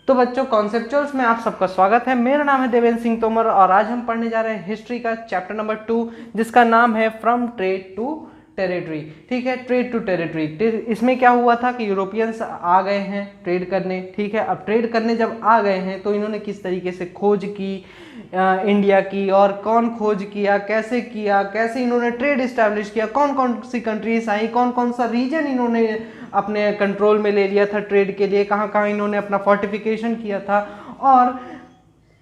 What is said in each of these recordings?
तो बच्चों कॉन्सेप्चुअल्स में आप सबका स्वागत है। मेरा नाम है देवेंद्र सिंह तोमर और आज हम पढ़ने जा रहे हैं हिस्ट्री का चैप्टर नंबर 2 जिसका नाम है फ्रॉम ट्रेड टू टेरिटरी। ठीक है, ट्रेड टू टेरिटरी। इसमें क्या हुआ था कि यूरोपियंस आ गए हैं ट्रेड करने। ठीक है, अब ट्रेड करने जब आ गए हैं तो इन्होंने किस तरीके से खोज की इंडिया की, और कौन खोज किया, कैसे इन्होंने ट्रेड इस्टेब्लिश किया, कौन कौन सी कंट्रीज आई, कौन कौन सा रीजन इन्होंने अपने कंट्रोल में ले लिया था ट्रेड के लिए, कहाँ कहाँ इन्होंने अपना फोर्टिफिकेशन किया था, और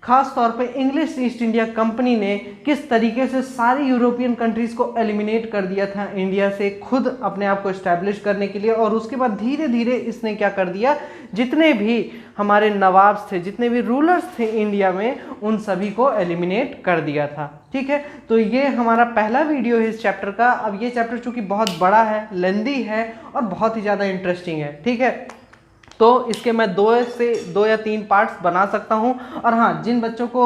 खास तौर पे इंग्लिश ईस्ट इंडिया कंपनी ने किस तरीके से सारी यूरोपियन कंट्रीज को एलिमिनेट कर दिया था इंडिया से खुद अपने आप को इस्टेब्लिश करने के लिए। और उसके बाद धीरे धीरे इसने क्या कर दिया, जितने भी हमारे नवाब्स थे, जितने भी रूलर्स थे इंडिया में, उन सभी को एलिमिनेट कर दिया था। ठीक है, तो ये हमारा पहला वीडियो है इस चैप्टर का। अब ये चैप्टर चूंकि बहुत बड़ा है, लेंदी है और बहुत ही ज़्यादा इंटरेस्टिंग है। ठीक है, तो इसके मैं 2 या 3 पार्ट्स बना सकता हूं। और हाँ, जिन बच्चों को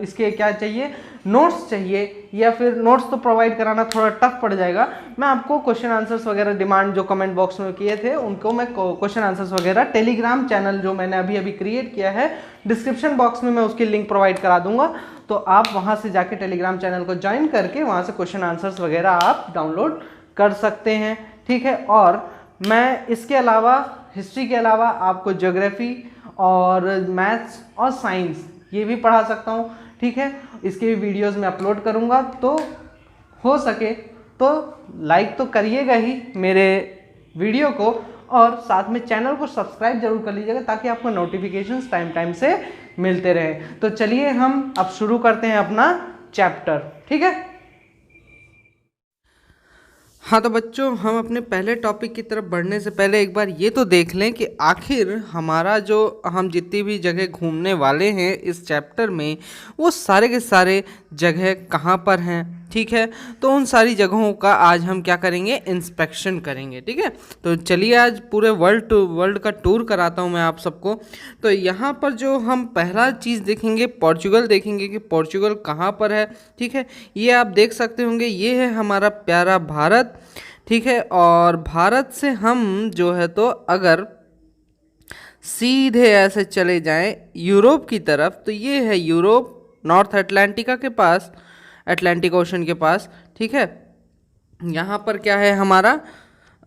इसके क्या चाहिए, नोट्स चाहिए, या फिर नोट्स तो प्रोवाइड कराना थोड़ा टफ पड़ जाएगा, मैं आपको क्वेश्चन आंसर्स वगैरह डिमांड जो कमेंट बॉक्स में किए थे उनको मैं क्वेश्चन आंसर्स वगैरह टेलीग्राम चैनल जो मैंने अभी क्रिएट किया है, डिस्क्रिप्शन बॉक्स में मैं उसकी लिंक प्रोवाइड करा दूंगा। तो आप वहाँ से जाके टेलीग्राम चैनल को ज्वाइन करके वहाँ से क्वेश्चन आंसर्स वगैरह आप डाउनलोड कर सकते हैं। ठीक है, और मैं इसके अलावा, हिस्ट्री के अलावा, आपको ज्योग्राफी और मैथ्स और साइंस ये भी पढ़ा सकता हूँ। ठीक है, इसके भी वीडियोस मैं अपलोड करूँगा, तो हो सके तो लाइक तो करिएगा ही मेरे वीडियो को, और साथ में चैनल को सब्सक्राइब जरूर कर लीजिएगा ताकि आपको नोटिफिकेशंस टाइम से मिलते रहें। तो चलिए हम अब शुरू करते हैं अपना चैप्टर। ठीक है, हाँ तो बच्चों, हम अपने पहले टॉपिक की तरफ बढ़ने से पहले एक बार ये तो देख लें कि आखिर हमारा जो हम जितनी भी जगह घूमने वाले हैं इस चैप्टर में, वो सारे के सारे जगह कहाँ पर हैं। ठीक है, तो उन सारी जगहों का आज हम क्या करेंगे, इंस्पेक्शन करेंगे। ठीक है, तो चलिए आज पूरे वर्ल्ड का टूर कराता हूँ मैं आप सबको। तो यहाँ पर जो हम पहला चीज़ देखेंगे, पोर्चुगल देखेंगे कि पोर्चुगल कहाँ पर है। ठीक है, ये आप देख सकते होंगे, ये है हमारा प्यारा भारत। ठीक है, और भारत से हम जो है तो अगर सीधे ऐसे चले जाएं यूरोप की तरफ, तो ये है यूरोप, नॉर्थ अटलांटिका के पास, अटलांटिक ओशन के पास। ठीक है, यहाँ पर क्या है हमारा,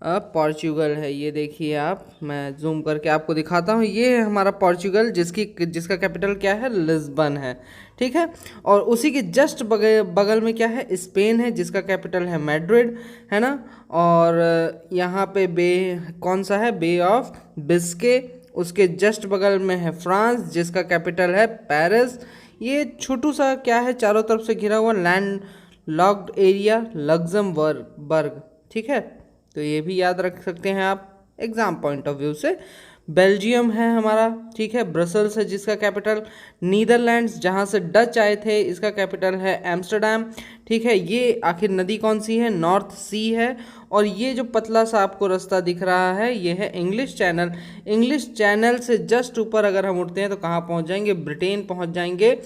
पोर्चुगल है। ये देखिए आप, मैं जूम करके आपको दिखाता हूँ, ये है हमारा पोर्चुगल जिसका कैपिटल क्या है, लिस्बन है। ठीक है, और उसी के जस्ट बगल में क्या है, स्पेन है जिसका कैपिटल है मैड्रिड, है ना। और यहाँ पे कौन सा है, बे ऑफ बिस्के। उसके जस्ट बगल में है फ्रांस जिसका कैपिटल है पेरिस। ये छोटू सा क्या है, चारों तरफ से घिरा हुआ लैंड लॉक्ड एरिया, लग्जमबर्ग। ठीक है, तो ये भी याद रख सकते हैं आप एग्जाम पॉइंट ऑफ व्यू से। बेल्जियम है हमारा। ठीक है, ब्रसल्स है जिसका कैपिटल, नीदरलैंड्स जहाँ से डच आए थे, इसका कैपिटल है एम्स्टर्डम। ठीक है, ये आखिर नदी कौन सी है, नॉर्थ सी है। और ये जो पतला सा आपको रास्ता दिख रहा है, ये है इंग्लिश चैनल। इंग्लिश चैनल से जस्ट ऊपर अगर हम उठते हैं तो कहाँ पहुँच जाएंगे, ब्रिटेन पहुँच जाएंगे,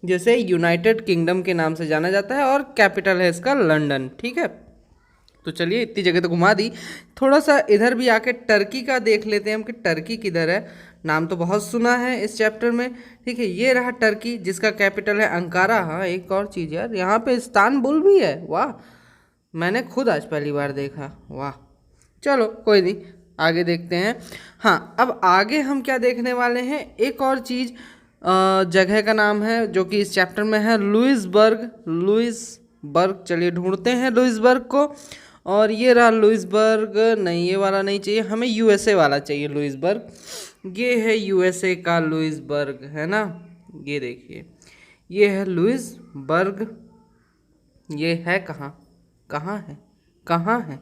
जैसे यूनाइटेड किंगडम के नाम से जाना जाता है, और कैपिटल है इसका लंदन। ठीक है, तो चलिए इतनी जगह तो घुमा दी, थोड़ा सा इधर भी आके टर्की का देख लेते हैं हम कि टर्की किधर है। नाम तो बहुत सुना है इस चैप्टर में। ठीक है, ये रहा टर्की जिसका कैपिटल है अंकारा। हाँ, एक और चीज़ यार, यहाँ पे इस्तांबुल भी है, वाह, मैंने खुद आज पहली बार देखा, वाह। चलो कोई नहीं, आगे देखते हैं। हाँ, अब आगे हम क्या देखने वाले हैं, एक और चीज़, जगह का नाम है जो कि इस चैप्टर में है, लुइसबर्ग। चलिए ढूंढते हैं लुइसबर्ग को। और ये रहा लुइसबर्ग, नहीं ये वाला नहीं चाहिए हमें, यूएसए वाला चाहिए लुइसबर्ग। ये है यूएसए का लुइसबर्ग, है ना। ये देखिए, ये है लुइसबर्ग। ये है कहाँ, कहाँ है,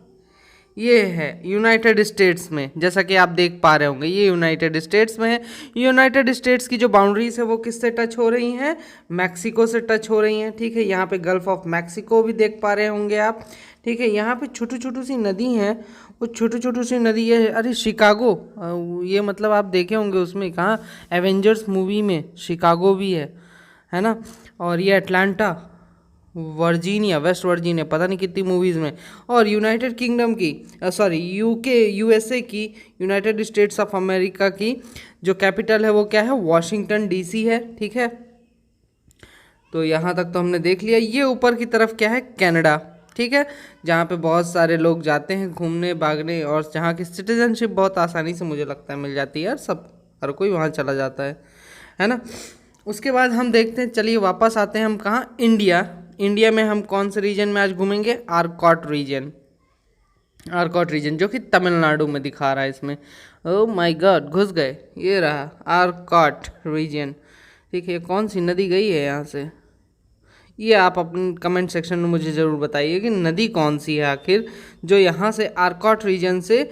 ये है यूनाइटेड स्टेट्स में, जैसा कि आप देख पा रहे होंगे, ये यूनाइटेड स्टेट्स में है। यूनाइटेड स्टेट्स की जो बाउंड्रीज है वो किससे टच हो रही हैं, मैक्सिको से टच हो रही हैं। ठीक है, यहाँ पे गल्फ ऑफ मैक्सिको भी देख पा रहे होंगे आप। ठीक है, यहाँ पे छोटी सी नदी है, वो छोटी सी नदी है, अरे शिकागो, ये मतलब आप देखे होंगे उसमें, कहाँ, एवेंजर्स मूवी में शिकागो भी है ना। और ये अटलांटा, वर्जीनिया, वेस्ट वर्जीनिया, पता नहीं कितनी मूवीज़ में। और यूनाइटेड किंगडम की, सॉरी यूके, यूएसए की, यूनाइटेड स्टेट्स ऑफ अमेरिका की जो कैपिटल है वो क्या है, वॉशिंगटन डीसी है। ठीक है, तो यहाँ तक तो हमने देख लिया। ये ऊपर की तरफ क्या है, कनाडा। ठीक है, जहाँ पे बहुत सारे लोग जाते हैं घूमने भागने, और जहाँ की सिटीजनशिप बहुत आसानी से मुझे लगता है मिल जाती है यार, सब हर कोई वहाँ चला जाता है ना। उसके बाद हम देखते हैं, चलिए वापस आते हैं हम कहाँ, इंडिया। इंडिया में हम कौन से रीजन में आज घूमेंगे, आरकॉट रीजन। आरकॉट रीजन जो कि तमिलनाडु में दिखा रहा है इसमें। ओ माय गॉड, घुस गए, ये रहा आरकॉट रीजन। ठीक है, कौन सी नदी गई है यहाँ से, ये आप अपने कमेंट सेक्शन में मुझे ज़रूर बताइए कि नदी कौन सी है आखिर जो यहाँ से आरकॉट रीजन से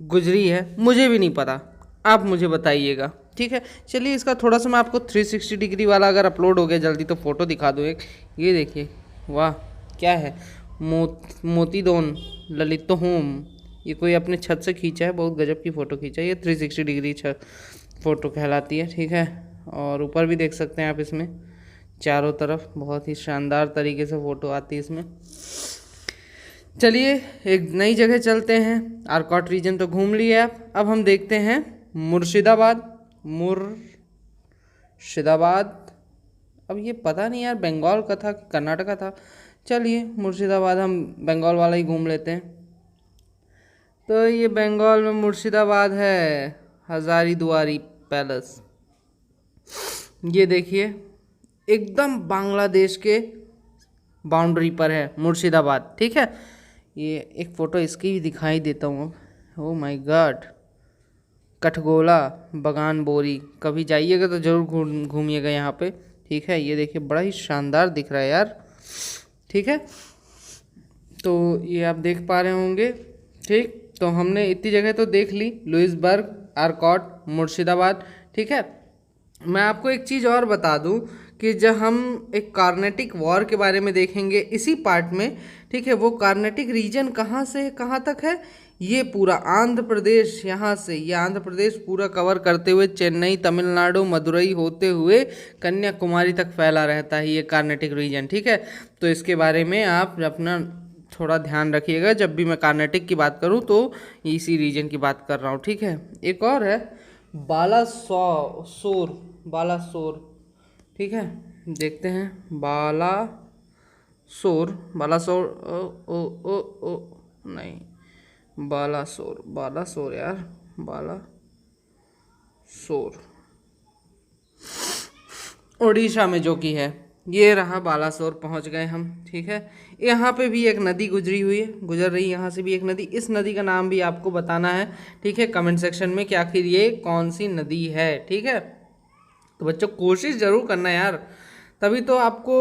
गुजरी है। मुझे भी नहीं पता, आप मुझे बताइएगा। ठीक है, चलिए इसका थोड़ा सा मैं आपको 360 डिग्री वाला अगर अपलोड हो गया जल्दी तो फ़ोटो दिखा दूँ एक। ये देखिए, वाह क्या है, मोतीदोन ललित होम, ये कोई अपने छत से खींचा है, बहुत गजब की फ़ोटो खींचा है। ये 360 डिग्री फ़ोटो कहलाती है। ठीक है, और ऊपर भी देख सकते हैं आप, इसमें चारों तरफ बहुत ही शानदार तरीके से फ़ोटो आती है इसमें। चलिए एक नई जगह चलते हैं, आरकॉट रीजन तो घूम लिए आप, अब हम देखते हैं मुर्शिदाबाद। मुर्शिदाबाद, अब ये पता नहीं यार बंगाल का था कि कर्नाटका था। चलिए मुर्शिदाबाद हम बंगाल वाला ही घूम लेते हैं। तो ये बंगाल में मुर्शिदाबाद है, हजारीदुआरी पैलेस। ये देखिए एकदम बांग्लादेश के बाउंड्री पर है मुर्शिदाबाद। ठीक है, ये एक फ़ोटो इसकी भी दिखाई देता हूँ। ओ माय गॉड, कठगोला बगान बोरी, कभी जाइएगा तो ज़रूर घूमिएगा यहाँ पे। ठीक है, ये देखिए बड़ा ही शानदार दिख रहा है यार। ठीक है, तो ये आप देख पा रहे होंगे। ठीक, तो हमने इतनी जगह तो देख ली, लुइसबर्ग, आरकॉट, मुर्शिदाबाद। ठीक है, मैं आपको एक चीज़ और बता दूं कि जब हम एक कार्नेटिक वॉर के बारे में देखेंगे इसी पार्ट में। ठीक है, वो कार्नेटिक रीजन कहाँ से कहाँ तक है, ये पूरा आंध्र प्रदेश, यहाँ से ये आंध्र प्रदेश पूरा कवर करते हुए चेन्नई, तमिलनाडु, मदुरई होते हुए कन्याकुमारी तक फैला रहता है ये कार्नेटिक रीजन। ठीक है, तो इसके बारे में आप अपना थोड़ा ध्यान रखिएगा, जब भी मैं कार्नेटिक की बात करूँ तो इसी रीजन की बात कर रहा हूँ। ठीक है, एक और है बालासोर, बालासोर। ठीक है, देखते हैं बालासोर, बालासोर, ओ ओ ओ ओ नहीं, बालासोर, बालासोर यार, बालासोर उड़ीसा में जो कि है, ये रहा बालासोर, पहुंच गए हम। ठीक है, यहाँ पे भी एक नदी गुजरी हुई है, गुजर रही है यहाँ से भी एक नदी। इस नदी का नाम भी आपको बताना है। ठीक है, कमेंट सेक्शन में कि आखिर ये कौन सी नदी है। ठीक है, तो बच्चों कोशिश ज़रूर करना यार, तभी तो आपको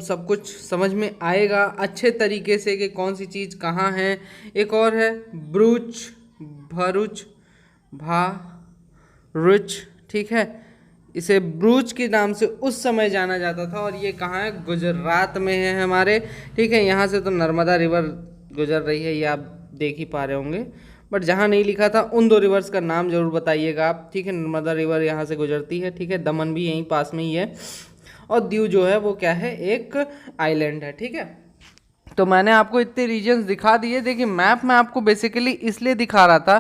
सब कुछ समझ में आएगा अच्छे तरीके से कि कौन सी चीज़ कहाँ है। एक और है भरूच, भरूच, भारुच। ठीक है, इसे ब्रूच के नाम से उस समय जाना जाता था, और ये कहाँ है, गुजरात में है हमारे। ठीक है, यहाँ से तो नर्मदा रिवर गुजर रही है, ये आप देख ही पा रहे होंगे, बट जहाँ नहीं लिखा था उन दो रिवर्स का नाम जरूर बताइएगा आप। ठीक है, नर्मदा रिवर यहाँ से गुजरती है। ठीक है, दमन भी यहीं पास में ही है, और दीव जो है वो क्या है, एक आइलैंड है। ठीक है, तो मैंने आपको इतने रीजन्स दिखा दिए। देखिए मैप में आपको बेसिकली इसलिए दिखा रहा था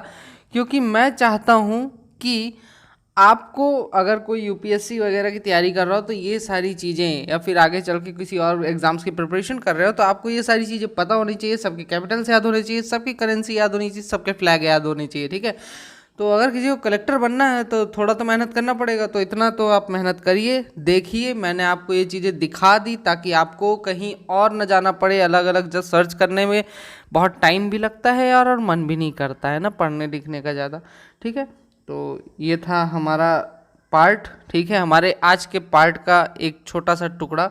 क्योंकि मैं चाहता हूँ कि आपको अगर कोई यूपीएससी वगैरह की तैयारी कर रहा हो तो ये सारी चीज़ें, या फिर आगे चल के किसी और एग्जाम्स की प्रिपरेशन कर रहे हो तो आपको ये सारी चीज़ें पता होनी चाहिए। सबके कैपिटल्स याद होने चाहिए, सबकी करेंसी याद होनी चाहिए, सबके फ्लैग याद होने चाहिए। ठीक है, तो अगर किसी को कलेक्टर बनना है तो थोड़ा तो मेहनत करना पड़ेगा, तो इतना तो आप मेहनत करिए। देखिए मैंने आपको ये चीज़ें दिखा दी ताकि आपको कहीं और न जाना पड़े, अलग अलग जब सर्च करने में बहुत टाइम भी लगता है यार, और मन भी नहीं करता है ना पढ़ने लिखने का ज़्यादा। ठीक है, तो ये था हमारा पार्ट। ठीक है, हमारे आज के पार्ट का एक छोटा सा टुकड़ा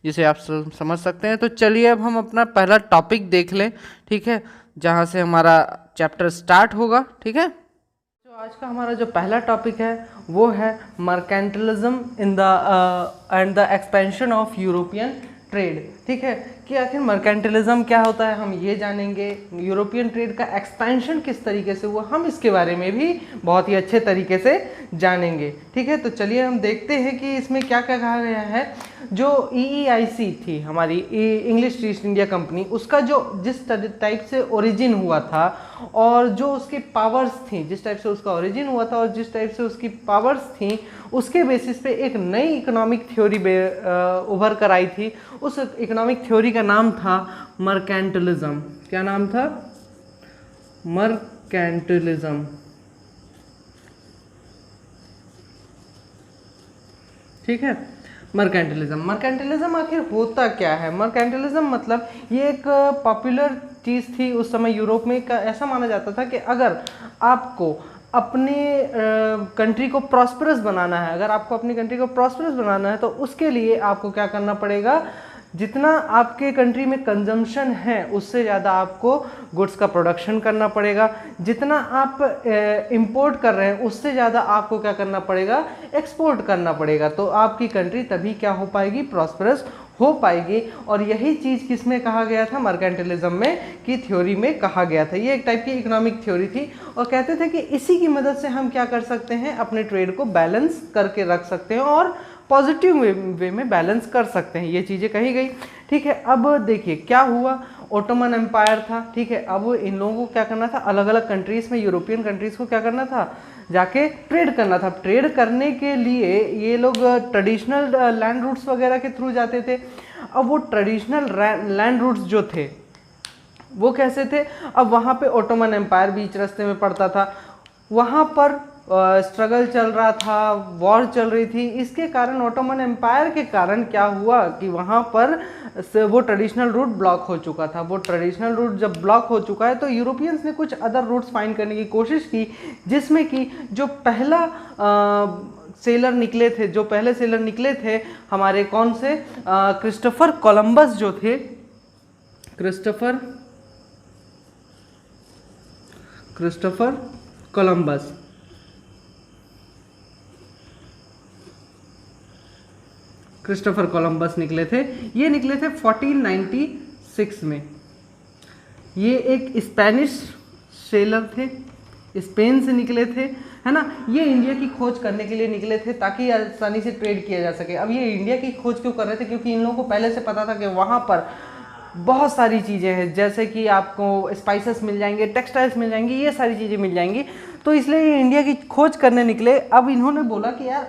जिसे आप समझ सकते हैं। तो चलिए अब हम अपना पहला टॉपिक देख लें। ठीक है, जहाँ से हमारा चैप्टर स्टार्ट होगा। ठीक है, तो आज का हमारा जो पहला टॉपिक है वो है mercantilism in the end the expansion of European trade. ठीक है, कि आखिर मर्केंटिलिज्म क्या होता है हम ये जानेंगे, यूरोपियन ट्रेड का एक्सपेंशन किस तरीके से हुआ हम इसके बारे में भी बहुत ही अच्छे तरीके से जानेंगे। ठीक है, तो चलिए हम देखते हैं कि इसमें क्या क्या कहा गया है। जो EEIC थी हमारी इंग्लिश ईस्ट इंडिया कंपनी, उसका जो जिस टाइप से ओरिजिन हुआ था और जो उसकी पावर्स थी, जिस टाइप से उसका ओरिजिन हुआ था और जिस टाइप से उसकी पावर्स थी, उसके बेसिस पे एक नई इकोनॉमिक थ्योरी उभर कर आई थी। उस इकोनॉमिक थ्योरी का नाम था मर्केंटिलिज्म। क्या नाम था? मर्केंटिलिज्म। ठीक है, मर्केंटिलिज्म। मर्केंटिलिज्म आखिर होता क्या है? मर्केंटिलिज्म मतलब ये एक पॉपुलर चीज़ थी उस समय यूरोप में। ऐसा माना जाता था कि अगर आपको अपने कंट्री को प्रॉस्परस बनाना है, अगर आपको अपनी कंट्री को प्रॉस्परस बनाना है तो उसके लिए आपको क्या करना पड़ेगा, जितना आपके कंट्री में कंजम्पशन है उससे ज़्यादा आपको गुड्स का प्रोडक्शन करना पड़ेगा, जितना आप इंपोर्ट कर रहे हैं उससे ज़्यादा आपको क्या करना पड़ेगा, एक्सपोर्ट करना पड़ेगा। तो आपकी कंट्री तभी क्या हो पाएगी, प्रॉस्परस हो पाएगी। और यही चीज़ किस में कहा गया था, मर्केंटिलिज्म में की थ्योरी में कहा गया था। ये एक टाइप की इकोनॉमिक थ्योरी थी और कहते थे कि इसी की मदद से हम क्या कर सकते हैं, अपने ट्रेड को बैलेंस करके रख सकते हैं और पॉजिटिव वे में बैलेंस कर सकते हैं। ये चीज़ें कही गई। ठीक है, अब देखिए क्या हुआ, ओटोमन एम्पायर था। ठीक है, अब इन लोगों को क्या करना था, अलग अलग कंट्रीज़ में, यूरोपियन कंट्रीज़ को क्या करना था, जाके ट्रेड करना था। ट्रेड करने के लिए ये लोग ट्रेडिशनल लैंड रूट्स वगैरह के थ्रू जाते थे। अब वो ट्रेडिशनल लैंड रूट्स जो थे वो कैसे थे, अब वहाँ पे ओटोमन एम्पायर बीच रास्ते में पड़ता था, वहाँ पर स्ट्रगल चल रहा था, वॉर चल रही थी। इसके कारण ओटोमन एम्पायर के कारण क्या हुआ कि वहाँ पर वो ट्रेडिशनल रूट ब्लॉक हो चुका था। वो ट्रेडिशनल रूट जब ब्लॉक हो चुका है तो यूरोपियंस ने कुछ अदर रूट्स फाइंड करने की कोशिश की, जिसमें कि जो पहला सेलर निकले थे, जो पहले सेलर निकले थे हमारे कौन से, क्रिस्टोफर कोलंबस जो थे, क्रिस्टोफर कोलंबस। क्रिस्टोफर कोलंबस निकले थे। ये निकले थे 1496 में। ये एक स्पेनिश सेलर थे, स्पेन से निकले थे, है ना। ये इंडिया की खोज करने के लिए निकले थे ताकि आसानी से ट्रेड किया जा सके। अब ये इंडिया की खोज क्यों कर रहे थे, क्योंकि इन लोगों को पहले से पता था कि वहाँ पर बहुत सारी चीज़ें हैं, जैसे कि आपको स्पाइसेस मिल जाएंगे, टेक्सटाइल्स मिल जाएंगी, ये सारी चीज़ें मिल जाएंगी। तो इसलिए ये इंडिया की खोज करने निकले। अब इन्होंने बोला कि यार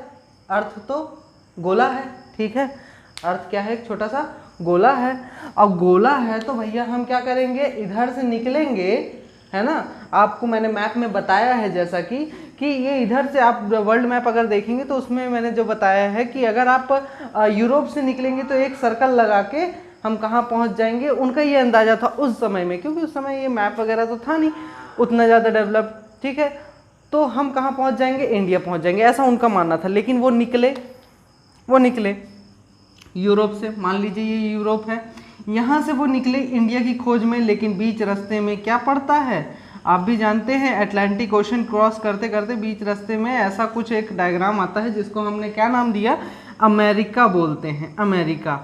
अर्थ तो गोला है, ठीक है, अर्थ क्या है, एक छोटा सा गोला है। अब गोला है तो भैया हम क्या करेंगे, इधर से निकलेंगे, है ना। आपको मैंने मैप में बताया है जैसा कि ये इधर से आप वर्ल्ड मैप अगर देखेंगे तो उसमें मैंने जो बताया है कि अगर आप यूरोप से निकलेंगे तो एक सर्कल लगा के हम कहाँ पहुँच जाएंगे। उनका ये अंदाज़ा था उस समय में, क्योंकि उस समय ये मैप वगैरह तो था नहीं उतना ज़्यादा डेवलप, ठीक है। तो हम कहाँ पहुँच जाएंगे, इंडिया पहुँच जाएंगे, ऐसा उनका मानना था। लेकिन वो निकले यूरोप से, मान लीजिए ये यूरोप है, यहाँ से वो निकले इंडिया की खोज में। लेकिन बीच रास्ते में क्या पड़ता है, आप भी जानते हैं, अटलांटिक ओशन क्रॉस करते करते बीच रास्ते में ऐसा कुछ एक डायग्राम आता है जिसको हमने क्या नाम दिया, अमेरिका बोलते हैं, अमेरिका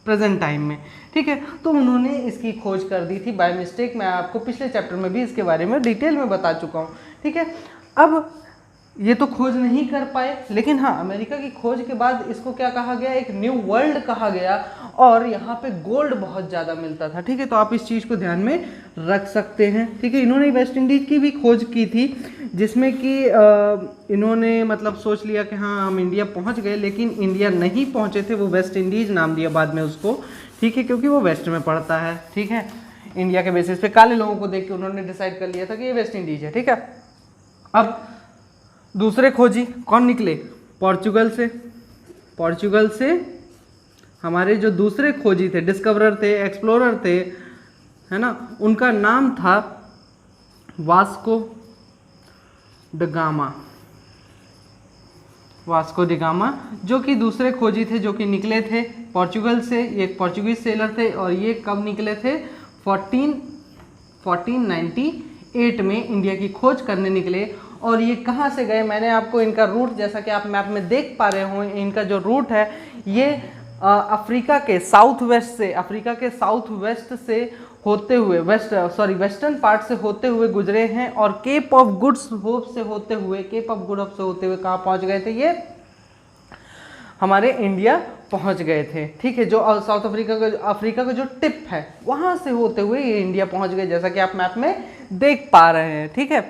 प्रेजेंट टाइम में, ठीक है। तो उन्होंने इसकी खोज कर दी थी बाय मिस्टेक। मैं आपको पिछले चैप्टर में भी इसके बारे में डिटेल में बता चुका हूँ, ठीक है। अब ये तो खोज नहीं कर पाए, लेकिन हाँ, अमेरिका की खोज के बाद इसको क्या कहा गया, एक न्यू वर्ल्ड कहा गया। और यहाँ पे गोल्ड बहुत ज़्यादा मिलता था, ठीक है। तो आप इस चीज़ को ध्यान में रख सकते हैं, ठीक है। इन्होंने वेस्ट इंडीज़ की भी खोज की थी, जिसमें कि इन्होंने मतलब सोच लिया कि हाँ हम इंडिया पहुँच गए, लेकिन इंडिया नहीं पहुँचे थे। वो वेस्ट इंडीज़ नाम दिया बाद में उसको, ठीक है, क्योंकि वो वेस्ट में पड़ता है, ठीक है। इंडिया के बेसिस पे काले लोगों को देख के उन्होंने डिसाइड कर लिया था कि ये वेस्ट इंडीज़ है, ठीक है। अब दूसरे खोजी कौन निकले, पोर्चुगल से हमारे जो दूसरे खोजी थे, डिस्कवरर थे, एक्सप्लोरर थे, है ना, उनका नाम था वास्को ड गामा, जो कि दूसरे खोजी थे, जो कि निकले थे पोर्चुगल से। ये एक पोर्चुगीज सेलर थे और ये कब निकले थे, 1498 में इंडिया की खोज करने निकले। और ये कहाँ से गए, मैंने आपको इनका रूट, जैसा कि आप मैप में देख पा रहे हो, इनका जो रूट है ये अफ्रीका के साउथ वेस्ट से होते हुए वेस्टर्न पार्ट से होते हुए गुजरे हैं और केप ऑफ गुड होप से होते हुए कहाँ पहुँच गए थे, ये हमारे इंडिया पहुंच गए थे। ठीक है, जो साउथ अफ्रीका का जो टिप है वहां से होते हुए ये इंडिया पहुंच गए, जैसा कि आप मैप में देख पा रहे हैं। ठीक है,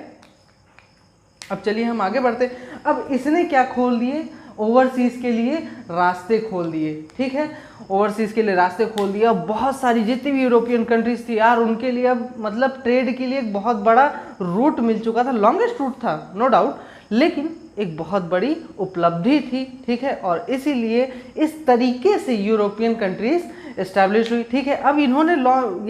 अब चलिए हम आगे बढ़ते। अब इसने क्या खोल दिए, ओवरसीज के लिए रास्ते खोल दिए। ठीक है, ओवरसीज के लिए रास्ते खोल दिया। बहुत सारी जितनी भी यूरोपियन कंट्रीज थी यार, उनके लिए अब मतलब ट्रेड के लिए एक बहुत बड़ा रूट मिल चुका था। लॉन्गेस्ट रूट था नो डाउट, लेकिन एक बहुत बड़ी उपलब्धि थी। ठीक है, और इसीलिए इस तरीके से यूरोपियन कंट्रीज एस्टैब्लिश हुई। ठीक है, अब इन्होंने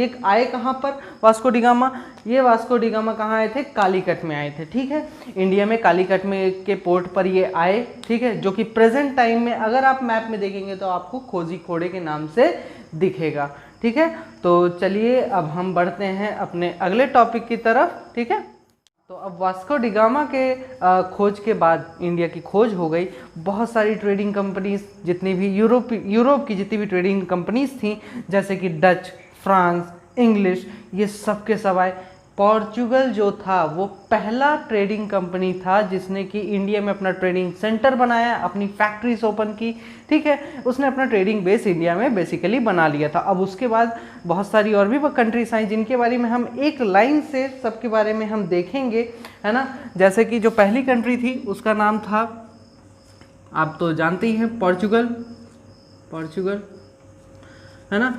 ये आए कहाँ पर, वास्को डी गामा। ये वास्को डी गामा कहाँ आए थे, कालीकट में आए थे। ठीक है, इंडिया में कालीकट में के पोर्ट पर ये आए। ठीक है, जो कि प्रेजेंट टाइम में अगर आप मैप में देखेंगे तो आपको खोजी खोड़े के नाम से दिखेगा। ठीक है, तो चलिए अब हम बढ़ते हैं अपने अगले टॉपिक की तरफ। ठीक है, तो अब वास्को डी गामा के खोज के बाद इंडिया की खोज हो गई। बहुत सारी ट्रेडिंग कंपनीज, जितनी भी यूरोप की जितनी भी ट्रेडिंग कंपनीज थी, जैसे कि डच, फ्रांस, इंग्लिश, ये सब के सब आए। पोर्चुगल जो था वो पहला ट्रेडिंग कंपनी था जिसने कि इंडिया में अपना ट्रेडिंग सेंटर बनाया, अपनी फैक्ट्रीज ओपन की। ठीक है, उसने अपना ट्रेडिंग बेस इंडिया में बेसिकली बना लिया था। अब उसके बाद बहुत सारी और भी कंट्रीज आई जिनके बारे में हम एक लाइन से सबके बारे में हम देखेंगे, है ना। जैसे कि जो पहली कंट्री थी उसका नाम था, आप तो जानते ही हैं, पोर्चुगल, है ना।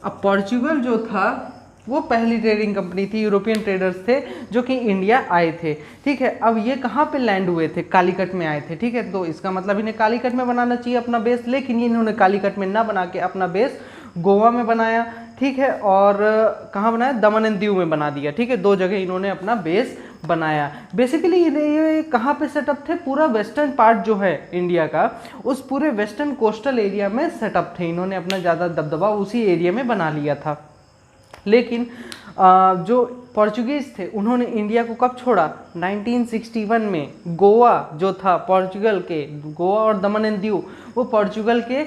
अब पोर्चुगल जो था वो पहली ट्रेडिंग कंपनी थी, यूरोपियन ट्रेडर्स थे जो कि इंडिया आए थे। ठीक है, अब ये कहाँ पे लैंड हुए थे, कालीकट में आए थे। ठीक है, तो इसका मतलब इन्हें कालीकट में बनाना चाहिए अपना बेस, लेकिन ये इन्होंने कालीकट में ना बना के अपना बेस गोवा में बनाया। ठीक है, और कहाँ बनाया, दमन एंड दीव में बना दिया। ठीक है, 2 जगह इन्होंने अपना बेस बनाया। बेसिकली ये कहाँ पे सेटअप थे, पूरा वेस्टर्न पार्ट जो है इंडिया का, उस पूरे वेस्टर्न कोस्टल एरिया में सेटअप थे। इन्होंने अपना ज़्यादा दबदबा उसी एरिया में बना लिया था। लेकिन जो पोर्चुगीज़ थे उन्होंने इंडिया को कब छोड़ा, 1961 में। गोवा जो था पोर्चुगल के, गोवा और दमन एंड दीव वो पोर्चुगल के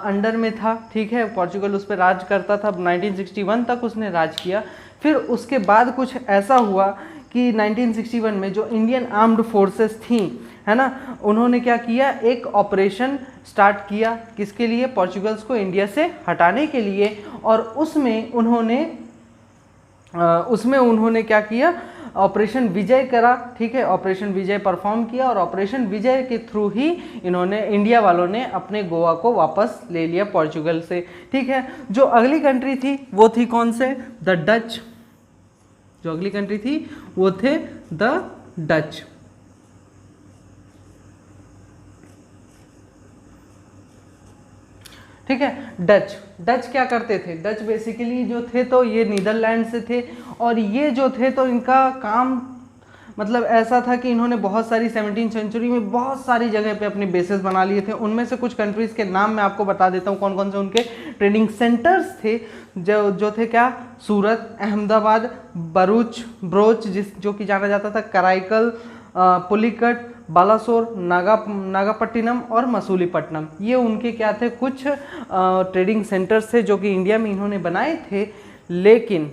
अंडर में था। ठीक है, पोर्चुगल उस पर राज करता था, 1961 तक उसने राज किया। फिर उसके बाद कुछ ऐसा हुआ कि 1961 में जो इंडियन आर्म्ड फोर्सेस थी, है ना, उन्होंने क्या किया, एक ऑपरेशन स्टार्ट किया। किसके लिए, पोर्चुगल्स को इंडिया से हटाने के लिए। और उसमें उन्होंने क्या किया, ऑपरेशन विजय करा। ठीक है, ऑपरेशन विजय परफॉर्म किया और ऑपरेशन विजय के थ्रू ही इन्होंने, इंडिया वालों ने अपने गोवा को वापस ले लिया पोर्चुगल से। ठीक है, जो अगली कंट्री थी वो थी कौन से, द डच। जो अगली कंट्री थी वो थे द डच। ठीक है, डच क्या करते थे, डच बेसिकली जो थे तो ये नीदरलैंड से थे। और ये जो थे तो इनका काम मतलब ऐसा था कि इन्होंने बहुत सारी 17वीं सेंचुरी में बहुत सारी जगह पे अपने बेसेस बना लिए थे। उनमें से कुछ कंट्रीज़ के नाम मैं आपको बता देता हूँ कौन कौन से उनके ट्रेडिंग सेंटर्स थे। जो थे क्या, सूरत, अहमदाबाद, ब्रोच जो कि जाना जाता था, कराईकल, पुलिकट, बालासोर, नागापट्टिनम और मसूलीपट्टनम। ये उनके क्या थे, कुछ ट्रेडिंग सेंटर्स थे जो कि इंडिया में इन्होंने बनाए थे। लेकिन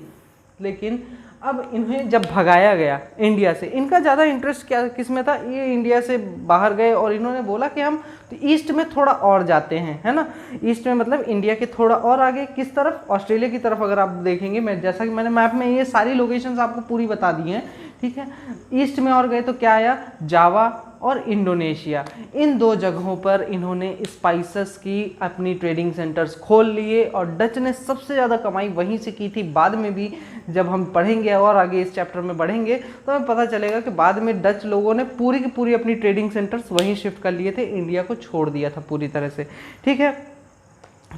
अब इन्हें जब भगाया गया इंडिया से, इनका ज़्यादा इंटरेस्ट क्या किस में था, ये इंडिया से बाहर गए और इन्होंने बोला कि हम तो ईस्ट में थोड़ा और जाते हैं, है ना। ईस्ट में मतलब इंडिया के थोड़ा और आगे, किस तरफ, ऑस्ट्रेलिया की तरफ। अगर आप देखेंगे, मैं जैसा कि मैंने मैप में ये सारी लोकेशंस आपको पूरी बता दी हैं। ठीक है, ईस्ट में और गए तो क्या आया, जावा और इंडोनेशिया। इन 2 जगहों पर इन्होंने स्पाइसेस की अपनी ट्रेडिंग सेंटर्स खोल लिए और डच ने सबसे ज़्यादा कमाई वहीं से की थी। बाद में भी जब हम पढ़ेंगे और आगे इस चैप्टर में बढ़ेंगे तो हमें पता चलेगा कि बाद में डच लोगों ने पूरी की पूरी अपनी ट्रेडिंग सेंटर्स वहीं शिफ्ट कर लिए थे, इंडिया को छोड़ दिया था पूरी तरह से। ठीक है,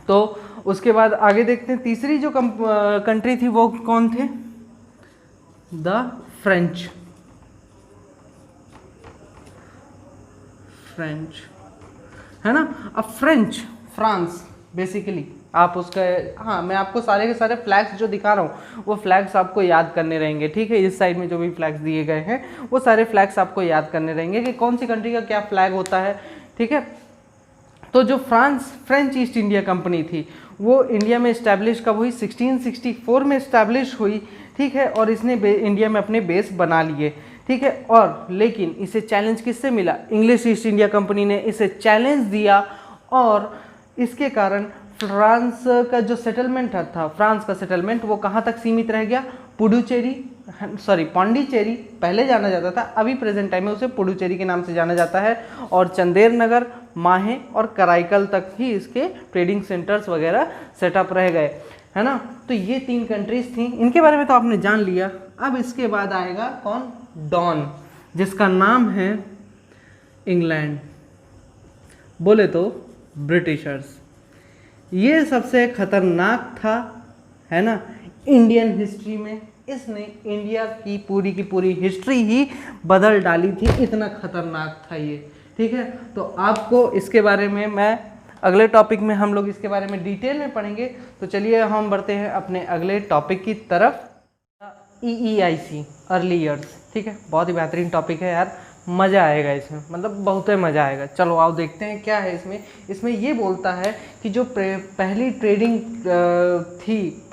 तो उसके बाद आगे देखते हैं, तीसरी जो कंट्री थी वो कौन थे, द फ्रेंच, है ना। अब फ्रांस बेसिकली आप उसका, हाँ मैं आपको सारे के सारे फ्लैग्स जो दिखा रहा हूँ वो फ्लैग्स आपको याद करने रहेंगे। ठीक है, इस साइड में जो भी फ्लैग्स दिए गए हैं वो सारे फ्लैग्स आपको याद करने रहेंगे कि कौन सी कंट्री का क्या फ्लैग होता है। ठीक है, तो जो फ्रेंच ईस्ट इंडिया कंपनी थी वो इंडिया में इस्टेब्लिश कब हुई, 1664 में इस्टेब्लिश हुई। ठीक है, और इसने इंडिया में अपने बेस बना लिए। ठीक है, और लेकिन इसे चैलेंज किससे मिला, इंग्लिश ईस्ट इंडिया कंपनी ने इसे चैलेंज दिया और इसके कारण फ्रांस का जो सेटलमेंट था, फ्रांस का सेटलमेंट वो कहाँ तक सीमित रह गया, पौंडीचेरी पहले जाना जाता था, अभी प्रेजेंट टाइम में उसे पुडुचेरी के नाम से जाना जाता है, और चंदेर नगर, माहे और कराईकल तक ही इसके ट्रेडिंग सेंटर्स वगैरह सेटअप रह गए, है ना। तो ये 3 कंट्रीज थी, इनके बारे में तो आपने जान लिया। अब इसके बाद आएगा कौन, डॉन, जिसका नाम है इंग्लैंड, बोले तो ब्रिटिशर्स। ये सबसे खतरनाक था, है ना, इंडियन हिस्ट्री में। इसने इंडिया की पूरी हिस्ट्री ही बदल डाली थी, इतना खतरनाक था ये, ठीक है। तो आपको इसके बारे में मैं अगले टॉपिक में हम लोग इसके बारे में डिटेल में पढ़ेंगे। तो चलिए हम बढ़ते हैं अपने अगले टॉपिक की तरफ, EEIC, अर्ली ईयर्स, ठीक है। बहुत ही बेहतरीन टॉपिक है यार, मज़ा आएगा इसमें, मतलब बहुत ही मज़ा आएगा। चलो आओ देखते हैं क्या है इसमें ये बोलता है कि जो पहली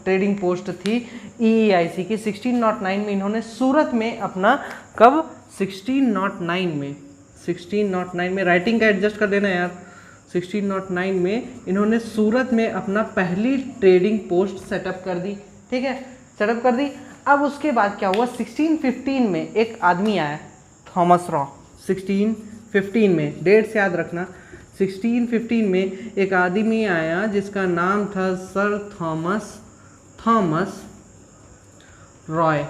ट्रेडिंग पोस्ट थी EEIC की 1609 में इन्होंने सूरत में अपना, कब, 1609 में राइटिंग का एडजस्ट कर देना यार, 1609 में इन्होंने सूरत में अपना पहली ट्रेडिंग पोस्ट सेटअप कर दी, ठीक है, सेटअप कर दी। अब उसके बाद क्या हुआ, 1615 में एक आदमी आया, थॉमस रॉ, 1615 में, डेट से याद रखना, 1615 में एक आदमी आया जिसका नाम था सर थॉमस रॉय,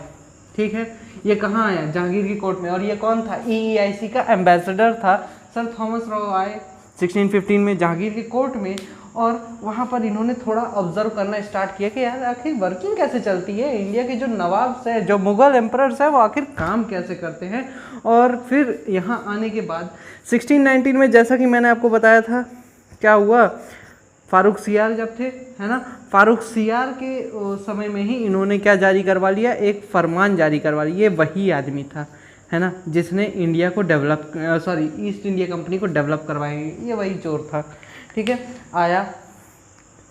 ठीक है। ये कहाँ आया, जहांगीर की कोर्ट में, और ये कौन था, EEIC का एम्बेसडर था सर थॉमस रॉय, 1615 में जहांगीर की कोर्ट में। और वहाँ पर इन्होंने थोड़ा ऑब्जर्व करना स्टार्ट किया कि यार आखिर वर्किंग कैसे चलती है, इंडिया के जो नवाब है, जो मुग़ल एम्परर्स है, वो आखिर काम कैसे करते हैं। और फिर यहाँ आने के बाद 1619 में, जैसा कि मैंने आपको बताया था, क्या हुआ, फारूक सियार जब थे, है ना, फारूक सियार के समय में ही इन्होंने क्या जारी करवा लिया, एक फरमान जारी करवा लिया। ये वही आदमी था, है ना, जिसने इंडिया को ईस्ट इंडिया कंपनी को डेवलप करवाया, ये वही चोर था, ठीक है। आया,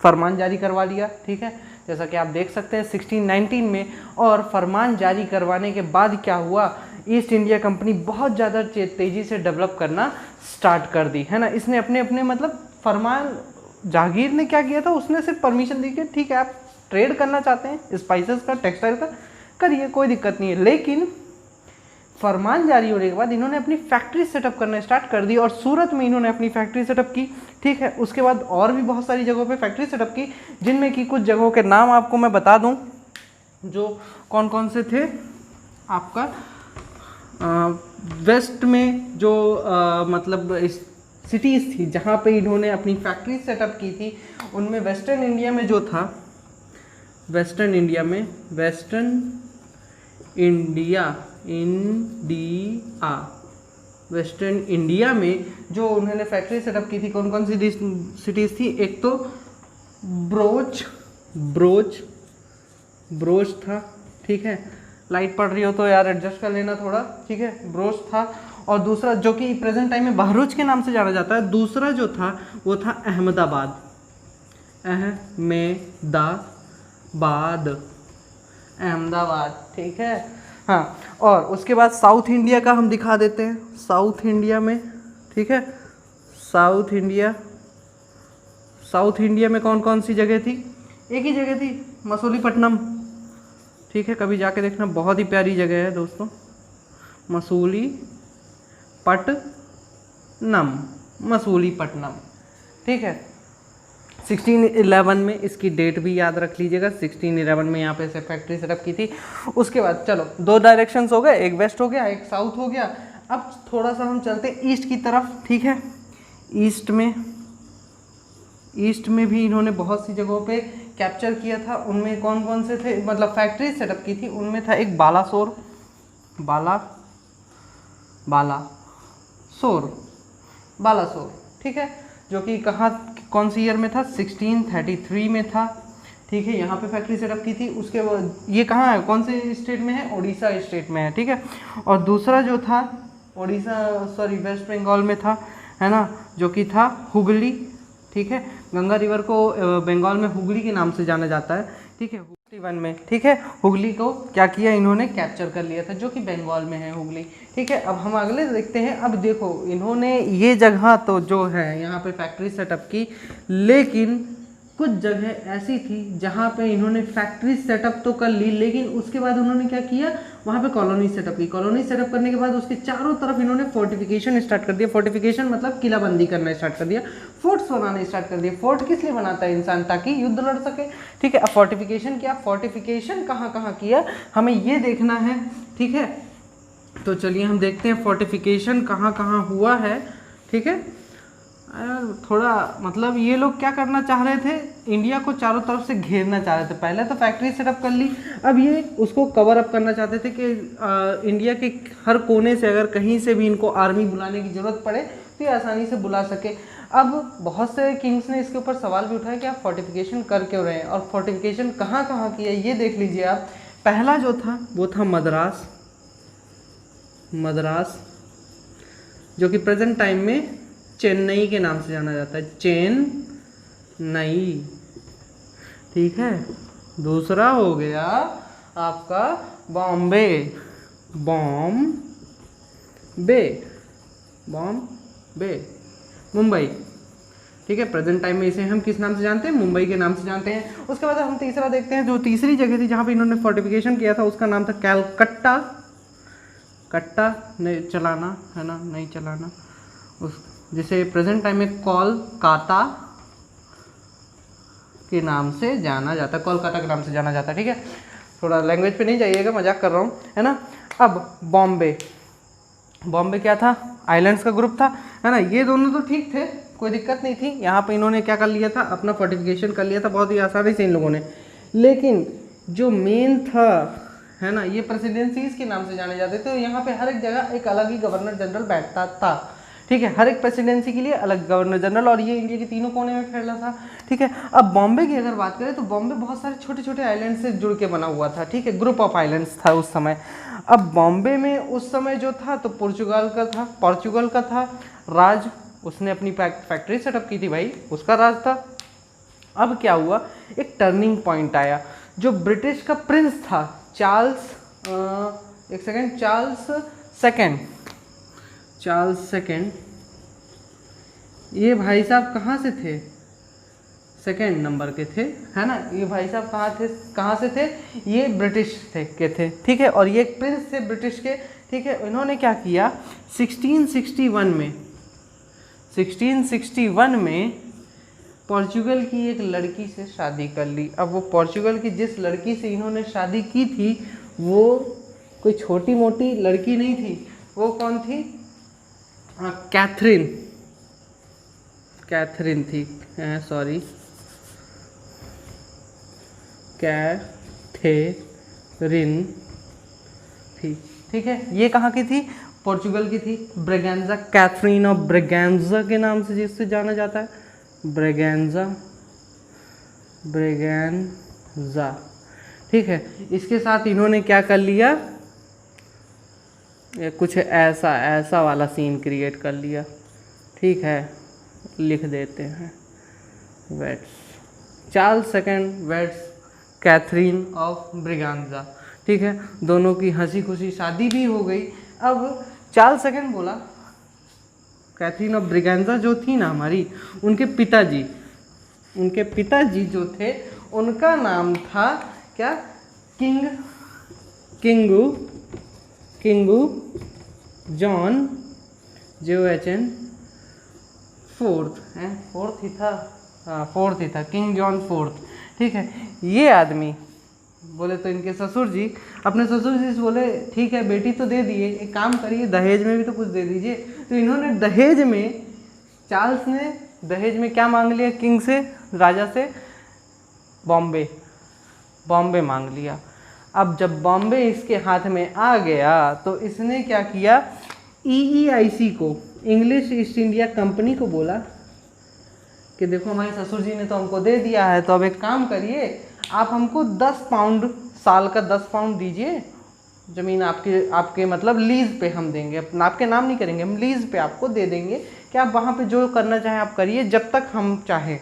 फरमान जारी करवा लिया, ठीक है, जैसा कि आप देख सकते हैं 1619 में। और फरमान जारी करवाने के बाद क्या हुआ, ईस्ट इंडिया कंपनी बहुत ज़्यादा तेज़ी से डेवलप करना स्टार्ट कर दी, है ना। इसने अपने मतलब फरमान, जहांगीर ने क्या किया था, उसने सिर्फ परमिशन दी कि ठीक है आप ट्रेड करना चाहते हैं स्पाइसेस का, टेक्सटाइल का, करिए, कोई दिक्कत नहीं है। लेकिन फरमान जारी होने के बाद इन्होंने अपनी फैक्ट्री सेटअप करना स्टार्ट कर दी, और सूरत में इन्होंने अपनी फैक्ट्री सेटअप की, ठीक है। उसके बाद और भी बहुत सारी जगहों पे फैक्ट्री सेटअप की, जिनमें कि कुछ जगहों के नाम आपको मैं बता दूं, जो कौन कौन से थे आपका, वेस्ट में जो मतलब सिटीज़ थी जहाँ पे इन्होंने अपनी फैक्ट्री सेटअप की थी, उनमें वेस्टर्न इंडिया में जो था, वेस्टर्न इंडिया में जो उन्होंने फैक्ट्री सेटअप की थी, कौन कौन सी सिटीज़ थी, एक तो ब्रोच था, ठीक है, लाइट पड़ रही हो तो यार एडजस्ट कर लेना थोड़ा, ठीक है, ब्रोच था। और दूसरा जो कि प्रेजेंट टाइम में बहरोच के नाम से जाना जाता है, दूसरा जो था वो था अहमदाबाद, ठीक है, हाँ। और उसके बाद साउथ इंडिया का हम दिखा देते हैं, साउथ इंडिया में, ठीक है, साउथ इंडिया में कौन कौन सी जगह थी, एक ही जगह थी, मसूलीपट्टनम, ठीक है, कभी जाके देखना, बहुत ही प्यारी जगह है दोस्तों, मसूलीपट्टनम, ठीक है। 1611 में, इसकी डेट भी याद रख लीजिएगा, 1611 में यहाँ पे से फैक्ट्री सेटअप की थी। उसके बाद चलो 2 डायरेक्शंस हो गए, एक वेस्ट हो गया, एक साउथ हो गया। अब थोड़ा सा हम चलते हैं ईस्ट की तरफ, ठीक है। ईस्ट में भी इन्होंने बहुत सी जगहों पे कैप्चर किया था, उनमें कौन कौन से थे, मतलब फैक्ट्री सेटअप की थी, उनमें था एक बालासोर, ठीक है, जो कि कौन सी ईयर में था, 1633 में था, ठीक है, यहाँ पे फैक्ट्री सेटअप की थी। उसके बाद ये कहाँ है, कौन से स्टेट में है, उड़ीसा स्टेट में है, ठीक है। और दूसरा जो था वेस्ट बंगाल में था, है ना, जो कि था हुगली, ठीक है, गंगा रिवर को बंगाल में हुगली के नाम से जाना जाता है, ठीक है। वन में, ठीक है, हुगली को क्या किया इन्होंने, कैप्चर कर लिया था, जो कि बंगाल में है हुगली। ठीक है, अब हम अगले देखते हैं। अब देखो इन्होंने ये जगह तो जो है यहाँ पे फैक्ट्री सेटअप की, लेकिन कुछ जगह ऐसी थी जहाँ पे इन्होंने फैक्ट्री सेटअप तो कर ली, लेकिन उसके बाद उन्होंने क्या किया, वहाँ पे कॉलोनी सेटअप की। कॉलोनी सेटअप करने के बाद उसके चारों तरफ इन्होंने फोर्टिफिकेशन स्टार्ट कर दिया। फोर्टिफिकेशन मतलब किलाबंदी करना स्टार्ट कर दिया, फोर्ट्स बनाना स्टार्ट कर दिया। फोर्ट किस लिए बनाता है इंसान, ताकि युद्ध लड़ सके। ठीक है, अब फोर्टिफिकेशन क्या, फोर्टिफिकेशन कहाँ कहाँ किया हमें ये देखना है। ठीक है, तो चलिए हम देखते हैं फोर्टिफिकेशन कहाँ कहाँ हुआ है। ठीक है, थोड़ा मतलब ये लोग क्या करना चाह रहे थे, इंडिया को चारों तरफ से घेरना चाह रहे थे। पहले तो फैक्ट्री सेटअप कर ली, अब ये उसको कवर अप करना चाहते थे कि इंडिया के हर कोने से अगर कहीं से भी इनको आर्मी बुलाने की ज़रूरत पड़े तो ये आसानी से बुला सके। अब बहुत से किंग्स ने इसके ऊपर सवाल भी उठाया कि आप फोर्टिफिकेशन कर क्यों रहे हैं, और फोर्टिफिकेशन कहाँ कहाँ किया ये देख लीजिए आप। पहला जो था वो था मद्रास, मद्रास जो कि प्रेजेंट टाइम में चेन्नई के नाम से जाना जाता है, चेन्नई। ठीक है, दूसरा हो गया आपका बॉम्बे, बॉम्बे, बॉम्बे, मुंबई। ठीक है, प्रेजेंट टाइम में इसे हम किस नाम से जानते हैं, मुंबई के नाम से जानते हैं। उसके बाद हम तीसरा देखते हैं, जो तीसरी जगह थी जहाँ पे इन्होंने फोर्टिफिकेशन किया था उसका नाम था कैलकट्टा। कट्टा नहीं चलाना है ना, नहीं चलाना, उस जिसे प्रेजेंट टाइम में कोलकाता के नाम से जाना जाता है, कोलकाता के नाम से जाना जाता है। ठीक है, थोड़ा लैंग्वेज पे नहीं जाइएगा, मजाक कर रहा हूँ, है ना। अब बॉम्बे, बॉम्बे क्या था, आइलैंड्स का ग्रुप था, है ना। ये दोनों तो ठीक थे, कोई दिक्कत नहीं थी। यहाँ पे इन्होंने क्या कर लिया था, अपना फोर्टिफिकेशन कर लिया था बहुत ही आसानी से इन लोगों ने। लेकिन जो मेन था, है ना, ये प्रेसिडेंसीज के नाम से जाने जाते थे। तो यहाँ पे हर एक जगह एक अलग ही गवर्नर जनरल बैठता था। ठीक है, हर एक प्रेसिडेंसी के लिए अलग गवर्नर जनरल, और ये इंडिया के तीनों कोने में फैला था। ठीक है, अब बॉम्बे की अगर बात करें तो बॉम्बे बहुत सारे छोटे छोटे आइलैंड से जुड़ के बना हुआ था। ठीक है, ग्रुप ऑफ आइलैंड्स था उस समय। अब बॉम्बे में उस समय जो था तो पोर्चुगल का था राज, उसने अपनी फैक्ट्री सेटअप की थी भाई, उसका राज था। अब क्या हुआ, एक टर्निंग पॉइंट आया। जो ब्रिटिश का प्रिंस था चार्ल्स सेकेंड, ये भाई साहब कहाँ से थे, सेकेंड नंबर के थे, है ना। ये भाई साहब कहाँ से थे, ये ब्रिटिश के थे। ठीक है, और ये एक प्रिंस थे ब्रिटिश के। ठीक है, इन्होंने क्या किया, 1661 में पोर्चुगल की एक लड़की से शादी कर ली। अब वो पोर्चुगल की जिस लड़की से इन्होंने शादी की थी वो कोई छोटी मोटी लड़की नहीं थी। वो कौन थी, कैथरीन थी, सॉरी, कैथरीन थी। ठीक है, ये कहाँ की थी, पोर्चुगल की थी। ब्रेगेंजा, कैथरीन ऑफ ब्रेगेंजा के नाम से जिससे जाना जाता है, ब्रेगेंजा। ठीक है, इसके साथ इन्होंने क्या कर लिया, कुछ ऐसा वाला सीन क्रिएट कर लिया। ठीक है, लिख देते हैं, weds Charles second weds Catherine of Braganza. ठीक है, दोनों की हंसी खुशी शादी भी हो गई। अब चार्ल्स सेकेंड बोला, कैथरीन ऑफ ब्रिगेंजा जो थी ना हमारी, उनके पिताजी जो थे उनका नाम था क्या, किंगू जॉन JOHN फोर्थ ही था, किंग जॉन फोर्थ। ठीक है, ये आदमी बोले तो इनके ससुर जी, अपने ससुर जी से बोले ठीक है बेटी तो दे दिए, एक काम करिए दहेज में भी तो कुछ दे दीजिए। तो इन्होंने दहेज में, चार्ल्स ने दहेज में क्या मांग लिया किंग से, राजा से, बॉम्बे मांग लिया। अब जब बॉम्बे इसके हाथ में आ गया तो इसने क्या किया, EEIC को, इंग्लिश ईस्ट इंडिया कंपनी को बोला कि देखो हमारे ससुर जी ने तो हमको दे दिया है, तो अब एक काम करिए, आप हमको 10 पाउंड, साल का 10 पाउंड दीजिए, ज़मीन आपके मतलब लीज़ पे हम देंगे, आपके नाम नहीं करेंगे, हम लीज़ पे आपको दे देंगे कि आप वहाँ पे जो करना चाहें आप करिए जब तक हम चाहें।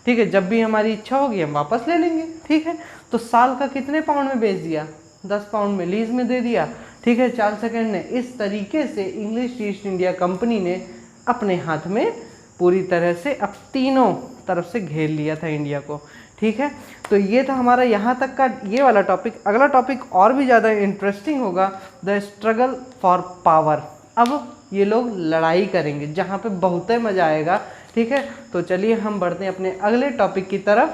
ठीक है, जब भी हमारी इच्छा होगी हम वापस ले लेंगे। ठीक है, तो साल का कितने पाउंड में बेच दिया, 10 पाउंड में लीज में दे दिया। ठीक है, चार्ल्स सेकंड ने इस तरीके से इंग्लिश ईस्ट इंडिया कंपनी ने अपने हाथ में पूरी तरह से अब तीनों तरफ से घेर लिया था इंडिया को। ठीक है, तो ये था हमारा यहाँ तक का ये वाला टॉपिक। अगला टॉपिक और भी ज़्यादा इंटरेस्टिंग होगा, द स्ट्रगल फॉर पावर। अब ये लोग लड़ाई करेंगे जहाँ पे बहुत मज़ा आएगा। ठीक है, तो चलिए हम बढ़ते हैं अपने अगले टॉपिक की तरफ।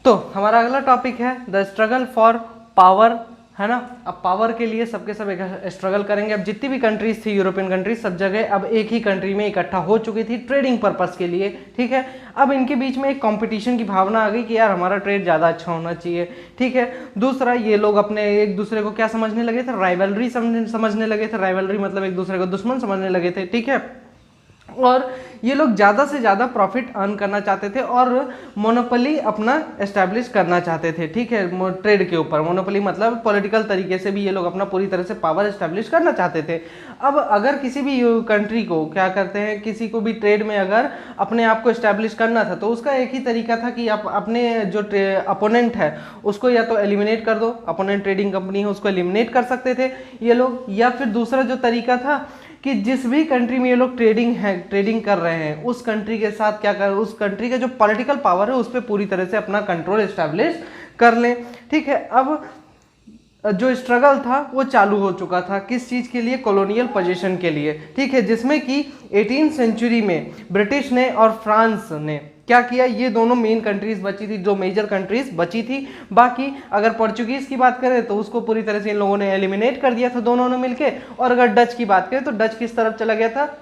तो हमारा अगला टॉपिक है द स्ट्रगल फॉर पावर, है ना। अब पावर के लिए सबके सब एक स्ट्रगल करेंगे। अब जितनी भी कंट्रीज थी, यूरोपियन कंट्रीज, सब जगह अब एक ही कंट्री में इकट्ठा हो चुकी थी ट्रेडिंग पर्पस के लिए। ठीक है, अब इनके बीच में एक कंपटीशन की भावना आ गई कि यार हमारा ट्रेड ज़्यादा अच्छा होना चाहिए। ठीक है, दूसरा ये लोग अपने एक दूसरे को क्या समझने लगे थे, राइवलरी समझने लगे थे। राइवलरी मतलब एक दूसरे को दुश्मन समझने लगे थे। ठीक है, और ये लोग ज़्यादा से ज़्यादा प्रॉफिट अर्न करना चाहते थे और मोनोपोली अपना एस्टैब्लिश करना चाहते थे। ठीक है, ट्रेड के ऊपर मोनोपोली मतलब पॉलिटिकल तरीके से भी ये लोग अपना पूरी तरह से पावर एस्टैब्लिश करना चाहते थे। अब अगर किसी भी कंट्री को क्या करते हैं, किसी को भी ट्रेड में अगर अपने आप को एस्टैब्लिश करना था तो उसका एक ही तरीका था कि आप अपने जो अपोनेंट है उसको या तो एलिमिनेट कर दो, अपोनेंट ट्रेडिंग कंपनी है उसको एलिमिनेट कर सकते थे ये लोग, या फिर दूसरा जो तरीका था कि जिस भी कंट्री में ये लोग ट्रेडिंग कर रहे हैं उस कंट्री के साथ क्या कर, उस कंट्री का जो पॉलिटिकल पावर है उस पर पूरी तरह से अपना कंट्रोल एस्टैब्लिश कर लें। ठीक है, अब जो स्ट्रगल था वो चालू हो चुका था, किस चीज़ के लिए, कॉलोनियल पोजीशन के लिए। ठीक है, जिसमें कि 18वीं सेंचुरी में ब्रिटिश ने और फ्रांस ने क्या किया, ये दोनों मेन कंट्रीज बची थी, जो मेजर कंट्रीज बची थी। बाकी अगर पोर्चुगीज की बात करें तो उसको पूरी तरह से इन लोगों ने एलिमिनेट कर दिया था दोनों ने मिलके। और अगर डच की बात करें तो डच किस तरफ चला गया था,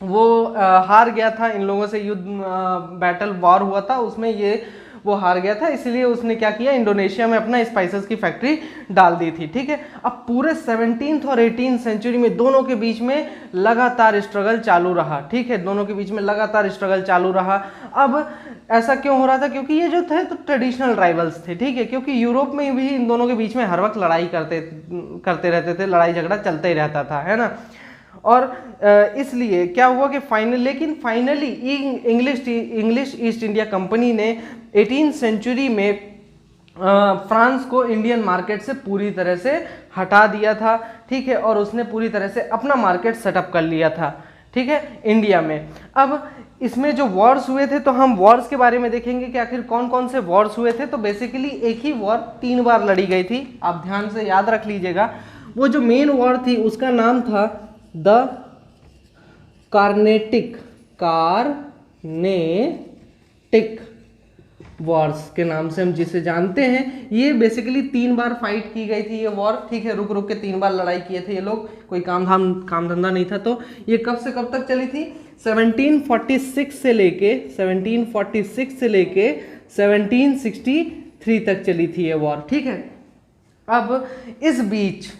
वो हार गया था इन लोगों से, युद्ध बैटल वॉर हुआ था उसमें ये वो हार गया था, इसलिए उसने क्या किया, इंडोनेशिया में अपना स्पाइसेस की फैक्ट्री डाल दी थी। ठीक है, अब पूरे 17th और 18th सेंचुरी में दोनों के बीच में लगातार स्ट्रगल चालू रहा। ठीक है, दोनों के बीच में लगातार स्ट्रगल चालू रहा। अब ऐसा क्यों हो रहा था, क्योंकि ये जो थे तो ट्रेडिशनल राइवल्स थे। ठीक है, क्योंकि यूरोप में भी इन दोनों के बीच में हर वक्त लड़ाई करते रहते थे, लड़ाई झगड़ा चलता ही रहता था, है ना। और इसलिए क्या हुआ कि finally English east India company ने 18वीं सेंचुरी में फ्रांस को इंडियन मार्केट से पूरी तरह से हटा दिया था। ठीक है, और उसने पूरी तरह से अपना मार्केट सेटअप कर लिया था। ठीक है, इंडिया में। अब इसमें जो वॉर्स हुए थे तो हम वॉर्स के बारे में देखेंगे कि आखिर कौन कौन से वॉर्स हुए थे। तो बेसिकली एक ही वॉर 3 बार लड़ी गई थी, आप ध्यान से याद रख लीजिएगा। वो जो मेन वॉर थी उसका नाम था द कार्नेटिक वॉर्स के नाम से हम जिसे जानते हैं। ये बेसिकली 3 बार फाइट की गई थी ये वॉर। ठीक है, रुक रुक के 3 बार लड़ाई किए थे ये लोग, कोई काम धंधा नहीं था। तो ये कब से कब तक चली थी, 1746 से लेके 1763 तक चली थी ये वॉर। ठीक है, अब इस बीच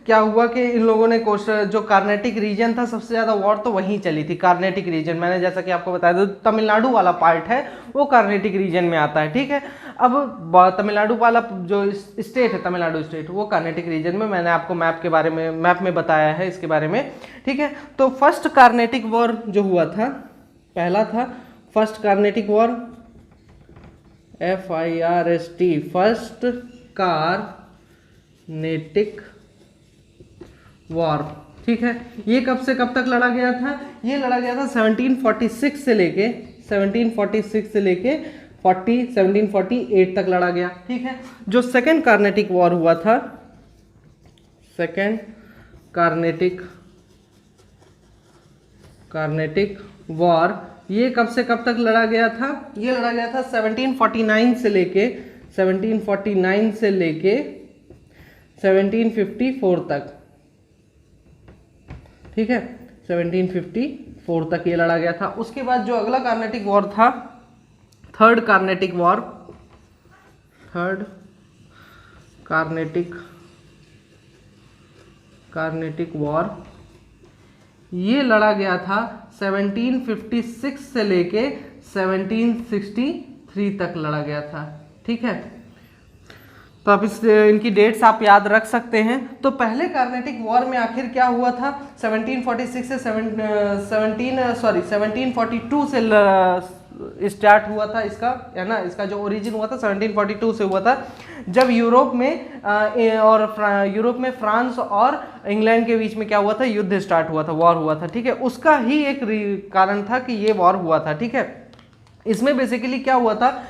क्या हुआ कि इन लोगों ने जो कार्नेटिक रीजन था, सबसे ज़्यादा वॉर तो वहीं चली थी, कार्नेटिक रीजन। मैंने जैसा कि आपको बताया था, तमिलनाडु वाला पार्ट है वो कार्नेटिक रीजन में आता है। ठीक है, अब तमिलनाडु वाला जो स्टेट है, तमिलनाडु स्टेट, वो कार्नेटिक रीजन में, मैंने आपको मैप में बताया है इसके बारे में। ठीक है, तो फर्स्ट कार्नेटिक वॉर जो हुआ था, पहला था first Carnatic war, FIRST, first Carnatic war. ठीक है, ये कब से कब तक लड़ा गया था, ये लड़ा गया था 1746 से लेके 1748 तक लड़ा गया। ठीक है, जो सेकेंड कार्नेटिक वॉर हुआ था, सेकेंड कार्नेटिक वॉर, ये कब से कब तक लड़ा गया था, ये लड़ा गया था 1749 से लेके 1754 तक। ठीक है, 1754 तक ये लड़ा गया था। उसके बाद जो अगला कार्नेटिक वॉर था, थर्ड कार्नेटिक वॉर, ये लड़ा गया था 1756 से लेके 1763 तक लड़ा गया था। ठीक है, तो आप इनकी डेट्स आप याद रख सकते हैं। तो पहले कार्नेटिक वॉर में आखिर क्या हुआ था, 1746 से 1742 से स्टार्ट हुआ था इसका, है ना, इसका जो ओरिजिन हुआ था 1742 से हुआ था, जब यूरोप में फ्रांस और इंग्लैंड के बीच में क्या हुआ था, युद्ध स्टार्ट हुआ था, वॉर हुआ था, ठीक है। उसका ही एक कारण था कि ये वॉर हुआ था, ठीक है। इसमें बेसिकली क्या हुआ था,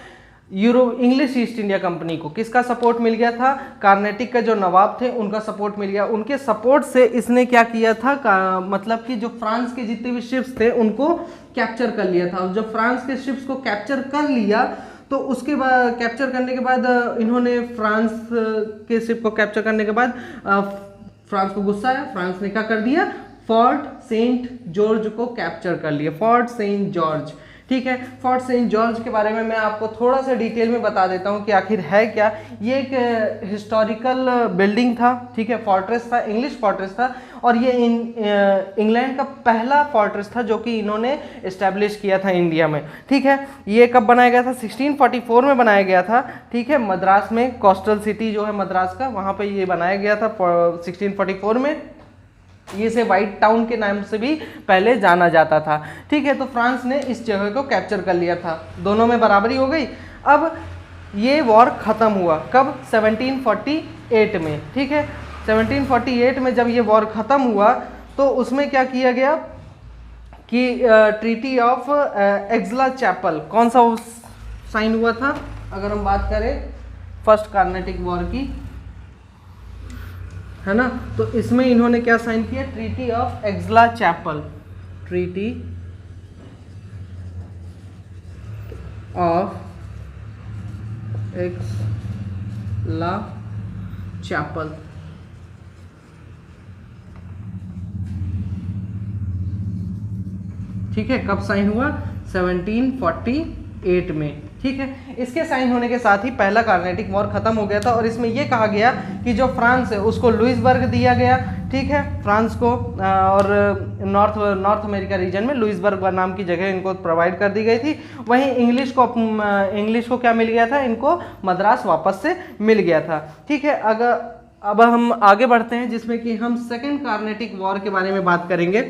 इंग्लिश ईस्ट इंडिया कंपनी को किसका सपोर्ट मिल गया था, कार्नेटिक का जो नवाब थे उनका सपोर्ट मिल गया। उनके सपोर्ट से इसने क्या किया था, मतलब कि जो फ्रांस के जितने भी शिप्स थे उनको कैप्चर कर लिया था। जब फ्रांस के शिप्स को कैप्चर कर लिया तो उसके बाद, कैप्चर करने के बाद इन्होंने फ्रांस के शिप को कैप्चर करने के बाद फ्रांस को गुस्सा आया, फ्रांस ने क्या कर दिया, फोर्ट सेंट जॉर्ज को कैप्चर कर लिया, फोर्ट सेंट जॉर्ज, ठीक है। फोर्ट सेंट जॉर्ज के बारे में मैं आपको थोड़ा सा डिटेल में बता देता हूँ कि आखिर है क्या। ये एक हिस्टोरिकल बिल्डिंग था, ठीक है, फोर्ट्रेस था, इंग्लिश फोर्ट्रेस था, और ये इंग्लैंड का पहला फोर्ट्रेस था जो कि इन्होंने इस्टेब्लिश किया था इंडिया में, ठीक है। ये कब बनाया गया था, 1644 में बनाया गया था, ठीक है। मद्रास में, कोस्टल सिटी जो है मद्रास का, वहाँ पर ये बनाया गया था 1644 में। ये से व्हाइट टाउन के नाम से भी पहले जाना जाता था, ठीक है। तो फ्रांस ने इस जगह को कैप्चर कर लिया था, दोनों में बराबरी हो गई। अब ये वॉर खत्म हुआ कब, 1748 में, ठीक है। 1748 में जब ये वॉर खत्म हुआ तो उसमें क्या किया गया कि ट्रीटी ऑफ एक्सला चैपल, कौन सा साइन हुआ था, अगर हम बात करें फर्स्ट कार्नेटिक वॉर की, है ना, तो इसमें इन्होंने क्या साइन किया, treaty of Aix-la-Chapelle, treaty of Aix-la-Chapelle, ठीक है। कब साइन हुआ, 1748 में, ठीक है। इसके साइन होने के साथ ही पहला कार्नेटिक वॉर खत्म हो गया था, और इसमें यह कहा गया कि जो फ्रांस है उसको लुइसबर्ग दिया गया, ठीक है, फ्रांस को, और नॉर्थ अमेरिका रीजन में लुइसबर्ग नाम की जगह इनको प्रोवाइड कर दी गई थी। वहीं इंग्लिश को क्या मिल गया था, इनको मद्रास वापस से मिल गया था, ठीक है। अब हम आगे बढ़ते हैं जिसमें कि हम सेकेंड कार्नेटिक वॉर के बारे में बात करेंगे।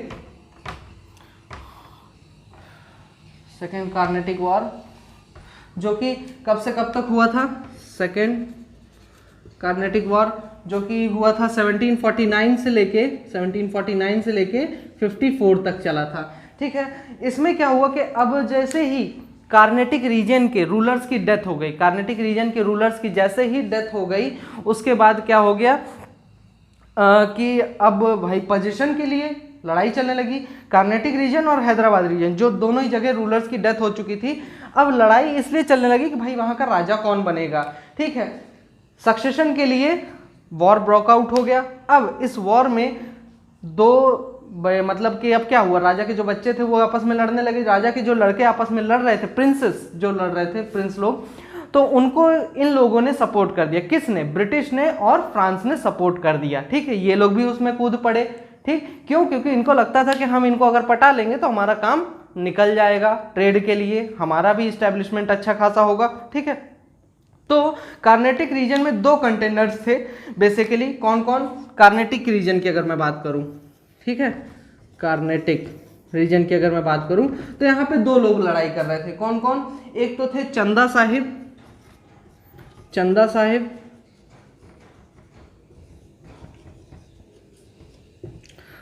सेकेंड कार्नेटिक वॉर जो कि कब से कब तक हुआ था, सेकेंड कार्नेटिक वॉर जो कि हुआ था 1749 से लेके 54 तक चला था, ठीक है। इसमें क्या हुआ कि अब जैसे ही कार्नेटिक रीजन के रूलर्स की डेथ हो गई, कार्नेटिक रीजन के रूलर्स की जैसे ही डेथ हो गई, उसके बाद क्या हो गया कि अब भाई पोजीशन के लिए लड़ाई चलने लगी। कार्नेटिक रीजन और हैदराबाद रीजन, जो दोनों ही जगह रूलर्स की डेथ हो चुकी थी, अब लड़ाई इसलिए चलने लगी कि भाई वहां का राजा कौन बनेगा, ठीक है। सक्सेशन के लिए वॉर ब्रोकआउट हो गया। अब इस वॉर में मतलब कि अब क्या हुआ, राजा के जो बच्चे थे वो आपस में लड़ने लगे, राजा के जो लड़के आपस में लड़ रहे थे, प्रिंसेस जो लड़ रहे थे, प्रिंस लोग, तो उनको इन लोगों ने सपोर्ट कर दिया। किसने, ब्रिटिश ने और फ्रांस ने सपोर्ट कर दिया, ठीक है। ये लोग भी उसमें कूद पड़े, ठीक, क्यों, क्योंकि इनको लगता था कि हम इनको अगर पटा लेंगे तो हमारा काम निकल जाएगा, ट्रेड के लिए हमारा भी इस्टेब्लिशमेंट अच्छा खासा होगा, ठीक है। तो कार्नेटिक रीजन में दो कंटेंडर्स थे बेसिकली, कौन कौन, कार्नेटिक रीजन की अगर मैं बात करूं, ठीक है, कार्नेटिक रीजन की अगर मैं बात करूं तो यहां पे दो लोग लड़ाई कर रहे थे, कौन कौन, एक तो थे चंदा साहिब,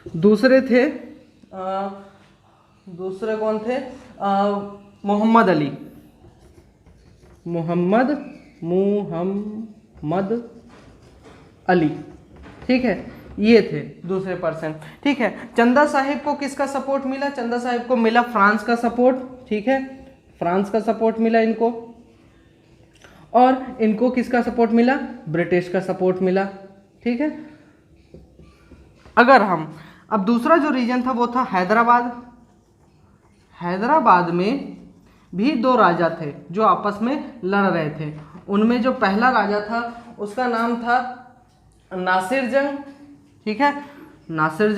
दूसरे कौन थे, मोहम्मद अली, ठीक है, ये थे दूसरे पर्सन, ठीक है। चंदा साहिब को किसका सपोर्ट मिला, चंदा साहिब को मिला फ्रांस का सपोर्ट, ठीक है, फ्रांस का सपोर्ट मिला इनको, और इनको किसका सपोर्ट मिला, ब्रिटिश का सपोर्ट मिला, ठीक है। अगर हम अब दूसरा जो रीजन था वो था हैदराबाद में भी दो राजा थे जो आपस में लड़ रहे थे। उनमें जो पहला राजा था उसका नाम था नासिर जंग, ठीक है, नासिर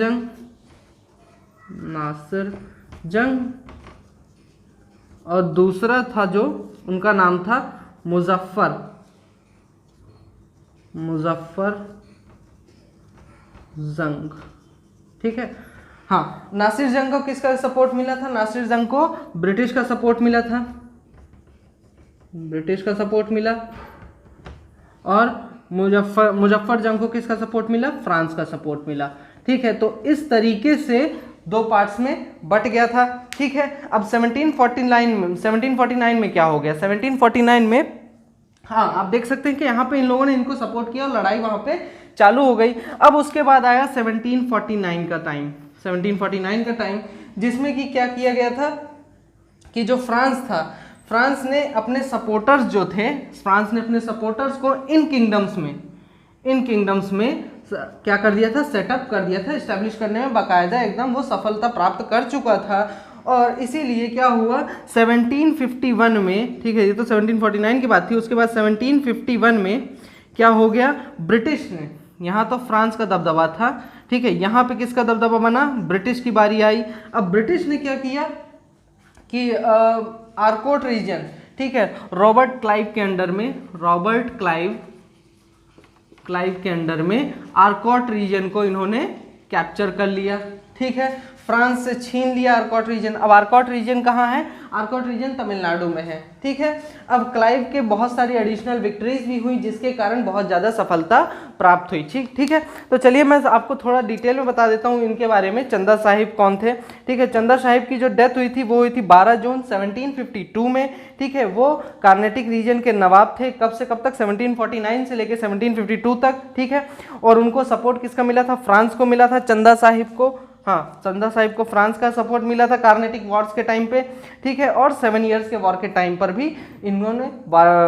जंग, और दूसरा था जो उनका नाम था मुजफ्फर जंग, ठीक है। हाँ, नासिर जंग को किसका सपोर्ट मिला था? नासिर जंग को ब्रिटिश का सपोर्ट मिला था, ब्रिटिश का सपोर्ट मिला। और मुजफ्फर जंग को किसका सपोर्ट मिला? फ्रांस का सपोर्ट मिला, ठीक है। तो इस तरीके से दो पार्ट्स में बट गया था, ठीक है। अब 1749 में क्या हो गया? 1749 में, हाँ, आप देख सकते हैं कि यहाँ पे इन लोगों ने इनको सपोर्ट किया और लड़ाई वहाँ पे चालू हो गई। अब उसके बाद आया 1749 का टाइम, 1749 का टाइम, जिसमें कि क्या किया गया था कि जो फ्रांस था, फ्रांस ने अपने सपोर्टर्स जो थे, फ्रांस ने अपने सपोर्टर्स को इन किंगडम्स में क्या कर दिया था? सेटअप कर दिया था, एस्टेब्लिश करने में बाकायदा एकदम वो सफलता प्राप्त कर चुका था। और इसीलिए क्या हुआ 1751 में, ठीक है, ये तो 1749 की बात थी, उसके बाद 1751 में क्या हो गया? ब्रिटिश ने, यहाँ तो फ्रांस का दबदबा था, ठीक है, यहाँ पे किसका दबदबा बना? ब्रिटिश की बारी आई। अब ब्रिटिश ने क्या किया कि आर्कोट रीजन, ठीक है, रॉबर्ट क्लाइव के अंडर में आर्कोट रीजन को इन्होंने कैप्चर कर लिया, ठीक है, फ्रांस से छीन लिया आर्कोट रीजन। अब आर्कोट रीजन कहाँ है? आर्कोट रीजन तमिलनाडु में है, ठीक है। अब क्लाइव के बहुत सारी एडिशनल विक्ट्रीज भी हुई, जिसके कारण बहुत ज़्यादा सफलता प्राप्त हुई, ठीक है। तो चलिए मैं आपको थोड़ा डिटेल में बता देता हूँ इनके बारे में। चंदा साहिब कौन थे? ठीक है, चंदा साहिब की जो डेथ हुई थी वो हुई थी 12 जून 1752 में, ठीक है। वो कार्नेटिक रीजन के नवाब थे, कब से कब तक? 1749 से लेकर 1752 तक, ठीक है। और उनको सपोर्ट किसका मिला था? फ्रांस को मिला था, चंदा साहिब को, हाँ, चंदा साहिब को फ्रांस का सपोर्ट मिला था कार्नेटिक वॉर्स के टाइम पे, ठीक है। और 7 ईयर्स के वॉर के टाइम पर भी इन्होंने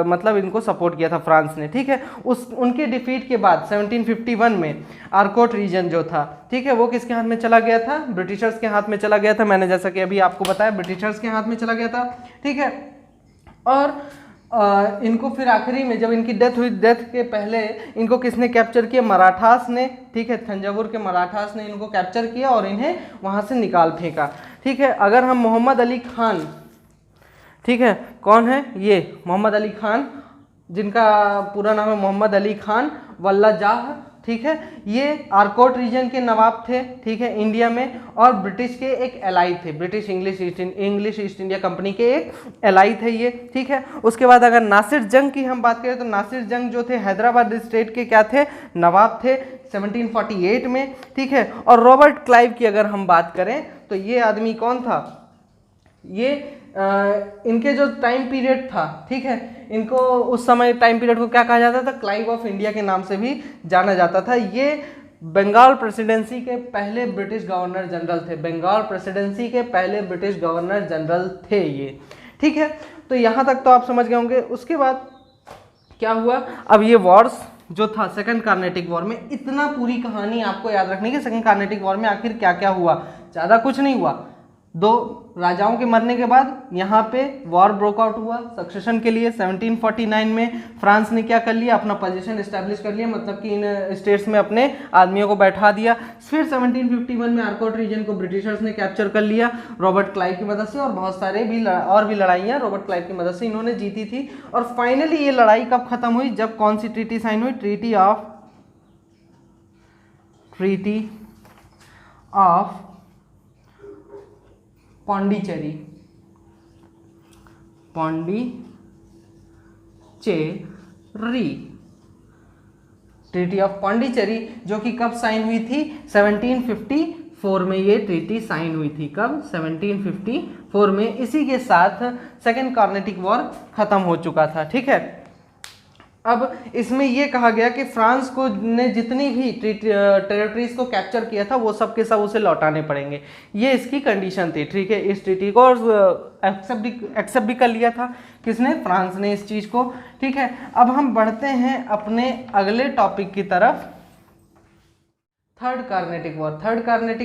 मतलब इनको सपोर्ट किया था फ्रांस ने, ठीक है। उनके डिफीट के बाद 1751 में आर्कोट रीजन जो था, ठीक है, वो किसके हाथ में चला गया था? ब्रिटिशर्स के हाथ में चला गया था। मैंने जैसा कि अभी आपको बताया, ब्रिटिशर्स के हाथ में चला गया था, ठीक है। और इनको फिर आखिरी में जब इनकी डेथ हुई, डेथ के पहले इनको किसने कैप्चर किया? मराठास ने, ठीक है, थंजावुर के मराठास ने इनको कैप्चर किया और इन्हें वहां से निकाल फेंका, ठीक है। अगर हम मोहम्मद अली खान, ठीक है, कौन है ये? मोहम्मद अली खान, जिनका पूरा नाम है मोहम्मद अली खान वल्लाजाह, ठीक है, ये आर्कोट रीजन के नवाब थे, ठीक है, इंडिया में। और ब्रिटिश के एक एलाई थे, British English east India company के एक एलाई थे ये, ठीक है। उसके बाद अगर नासिर जंग की हम बात करें तो नासिर जंग जो थे हैदराबाद स्टेट के क्या थे? नवाब थे 1748 में, ठीक है। और रॉबर्ट क्लाइव की अगर हम बात करें तो ये आदमी कौन था? ये इनके जो टाइम पीरियड था, ठीक है, इनको उस समय टाइम पीरियड को क्या कहा जाता था? क्लाइव ऑफ इंडिया के नाम से भी जाना जाता था। ये बंगाल प्रेसिडेंसी के पहले ब्रिटिश गवर्नर जनरल थे, बंगाल प्रेसिडेंसी के पहले ब्रिटिश गवर्नर जनरल थे ये, ठीक है। तो यहाँ तक तो आप समझ गए होंगे। उसके बाद क्या हुआ? अब ये वॉर्स जो था सेकंड कार्नेटिक वॉर में, इतना पूरी कहानी आपको याद रखनी है कि सेकंड कार्नेटिक वॉर में आखिर क्या क्या हुआ। ज़्यादा कुछ नहीं हुआ, 2 राजाओं के मरने के बाद यहाँ पे वॉर ब्रोक आउट हुआ सक्सेशन के लिए। 1749 में फ्रांस ने क्या कर लिया? अपना पोजीशन एस्टैब्लिश कर लिया, मतलब कि इन स्टेट्स में अपने आदमियों को बैठा दिया। फिर 1751 में आर्कोट रीजन को ब्रिटिशर्स ने कैप्चर कर लिया रॉबर्ट क्लाइव की मदद से, और बहुत सारे भी और भी लड़ाइयाँ रॉबर्ट क्लाइव की मदद से इन्होंने जीती थी। और फाइनली ये लड़ाई कब खत्म हुई? जब कौन सी ट्रीटी साइन हुई? Treaty of Pondicherry, treaty of Pondicherry, जो कि कब साइन हुई थी? 1754 में ये ट्रीटी साइन हुई थी। कब? 1754 में। इसी के साथ सेकेंड कार्नेटिक वॉर खत्म हो चुका था, ठीक है। अब इसमें यह कहा गया कि फ्रांस को ने जितनी भी टेरिटरीज को कैप्चर किया था वो सब के सब उसे लौटाने पड़ेंगे, ये इसकी कंडीशन थी, ठीक है। इस ट्रीटी को एक्सेप्ट भी कर लिया था किसने? फ्रांस ने इस चीज़ को, ठीक है। अब हम बढ़ते हैं अपने अगले टॉपिक की तरफ। थर्ड कार्नेटिक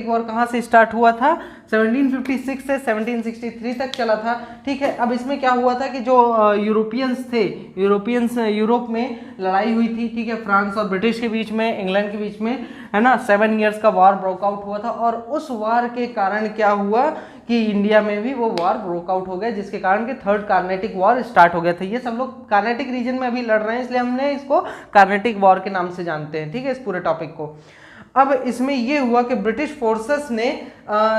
वॉर कहाँ से स्टार्ट हुआ था? 1756 से 1763 तक चला था। ठीक है, अब इसमें क्या हुआ था कि जो यूरोपियंस थे, यूरोप में लड़ाई हुई थी। ठीक है, फ्रांस और ब्रिटिश के बीच में, इंग्लैंड के बीच में, है ना, 7 ईयर्स का वॉर ब्रोकआउट हुआ था। और उस वॉर के कारण क्या हुआ कि इंडिया में भी वो वॉर ब्रोकआउट हो गया, जिसके कारण कि थर्ड कार्नेटिक वॉर स्टार्ट हो गया था। ये सब लोग कार्नेटिक रीजन में अभी लड़ रहे हैं, इसलिए हमने इसको कार्नेटिक वॉर के नाम से जानते हैं। ठीक है, इस पूरे टॉपिक को। अब इसमें ये हुआ कि ब्रिटिश फोर्सेस ने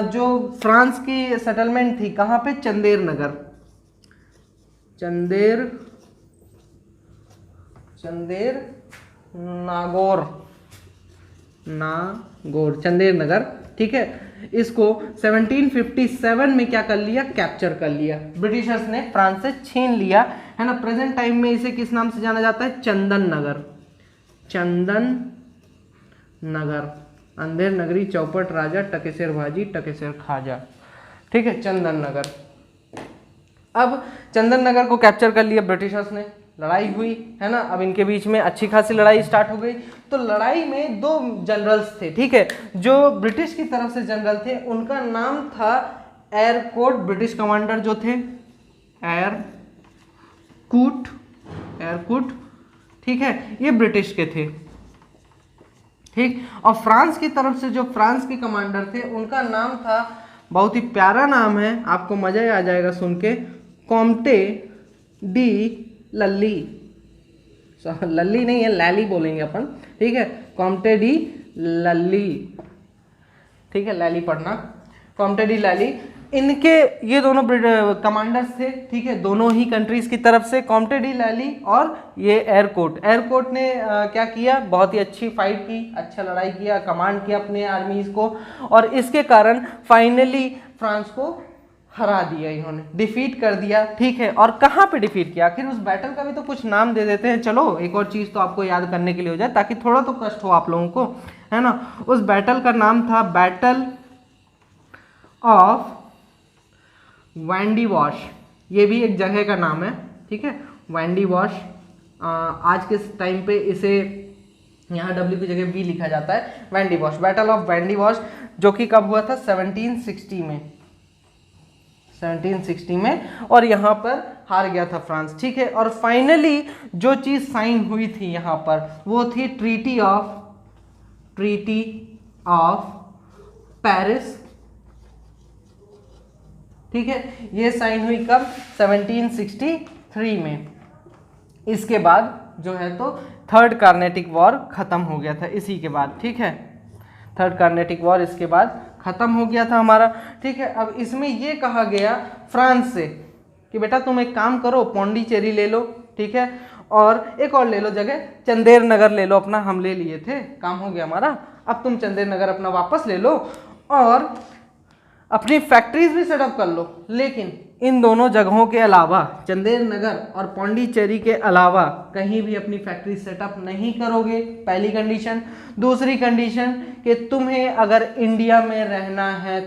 जो फ्रांस की सेटलमेंट थी, कहाँ पे? चंदेर नगर, चंदेर नगर। ठीक है, इसको 1757 में क्या कर लिया? कैप्चर कर लिया। ब्रिटिशर्स ने फ्रांस से छीन लिया, है ना। प्रेजेंट टाइम में इसे किस नाम से जाना जाता है? चंदन नगर। अंधेर नगरी, चौपट राजा, टकेसर भाजी, टकेसर खाजा। ठीक है, चंदन नगर। अब चंदन नगर को कैप्चर कर लिया ब्रिटिशर्स ने, लड़ाई हुई, है ना। अब इनके बीच में अच्छी खासी लड़ाई स्टार्ट हो गई। तो लड़ाई में 2 जनरल्स थे। ठीक है, जो ब्रिटिश की तरफ से जनरल थे उनका नाम था एयरकोट। ब्रिटिश कमांडर जो थे एयरकूट। ठीक है, ये ब्रिटिश के थे। ठीक, और फ्रांस की तरफ से जो फ्रांस के कमांडर थे उनका नाम था, बहुत ही प्यारा नाम है, आपको मजा ही आ जाएगा सुन के, कॉम्टे डी लल्ली। लल्ली नहीं है, लैली बोलेंगे अपन। ठीक है, कॉम्टे डी लल्ली। ठीक है, लैली पढ़ना, कॉम्टे डी लैली। इनके ये दोनों कमांडर्स थे। ठीक है, दोनों ही कंट्रीज की तरफ से, कॉम्टे डी लैली और ये एयरकोट ने क्या किया? बहुत ही अच्छी फाइट की, अच्छा लड़ाई किया, कमांड किया अपने आर्मीज को, और इसके कारण फाइनली फ्रांस को हरा दिया, इन्होंने डिफीट कर दिया। ठीक है, और कहाँ पे डिफीट किया? आखिर उस बैटल का भी तो कुछ नाम दे देते हैं। चलो, एक और चीज़ तो आपको याद करने के लिए हो जाए, ताकि थोड़ा तो कष्ट हो आप लोगों को, है ना। उस बैटल का नाम था बैटल ऑफ वैंडी वॉश। ये भी एक जगह का नाम है। ठीक है, वैंडी वॉश। आज के टाइम पे इसे यहाँ W की जगह V लिखा जाता है। Vendée wash, battle of Vendée wash, जो कि कब हुआ था? 1760 में, और यहाँ पर हार गया था फ्रांस। ठीक है, और फाइनली जो चीज़ साइन हुई थी यहाँ पर, वो थी ट्रीटी ऑफ पेरिस। ठीक है, ये साइन हुई कब? 1763 में। इसके बाद जो है तो थर्ड कार्नेटिक वॉर खत्म हो गया था इसी के बाद। ठीक है, थर्ड कार्नेटिक वॉर इसके बाद खत्म हो गया था हमारा। ठीक है, अब इसमें ये कहा गया फ्रांस से कि बेटा तुम एक काम करो, पौंडीचेरी ले लो। ठीक है, और एक और ले लो जगह, चंदेर नगर ले लो अपना, हम ले लिए थे, काम हो गया हमारा, अब तुम चंदेर नगर अपना वापस ले लो और अपनी फैक्ट्रीज भी सेटअप कर लो। लेकिन इन दोनों जगहों के अलावा, चंदेर नगर और पौंडीचेरी के अलावा, कहीं भी अपनी फैक्ट्री सेटअप नहीं करोगे, पहली कंडीशन। दूसरी कंडीशन कि तुम्हें अगर इंडिया में रहना है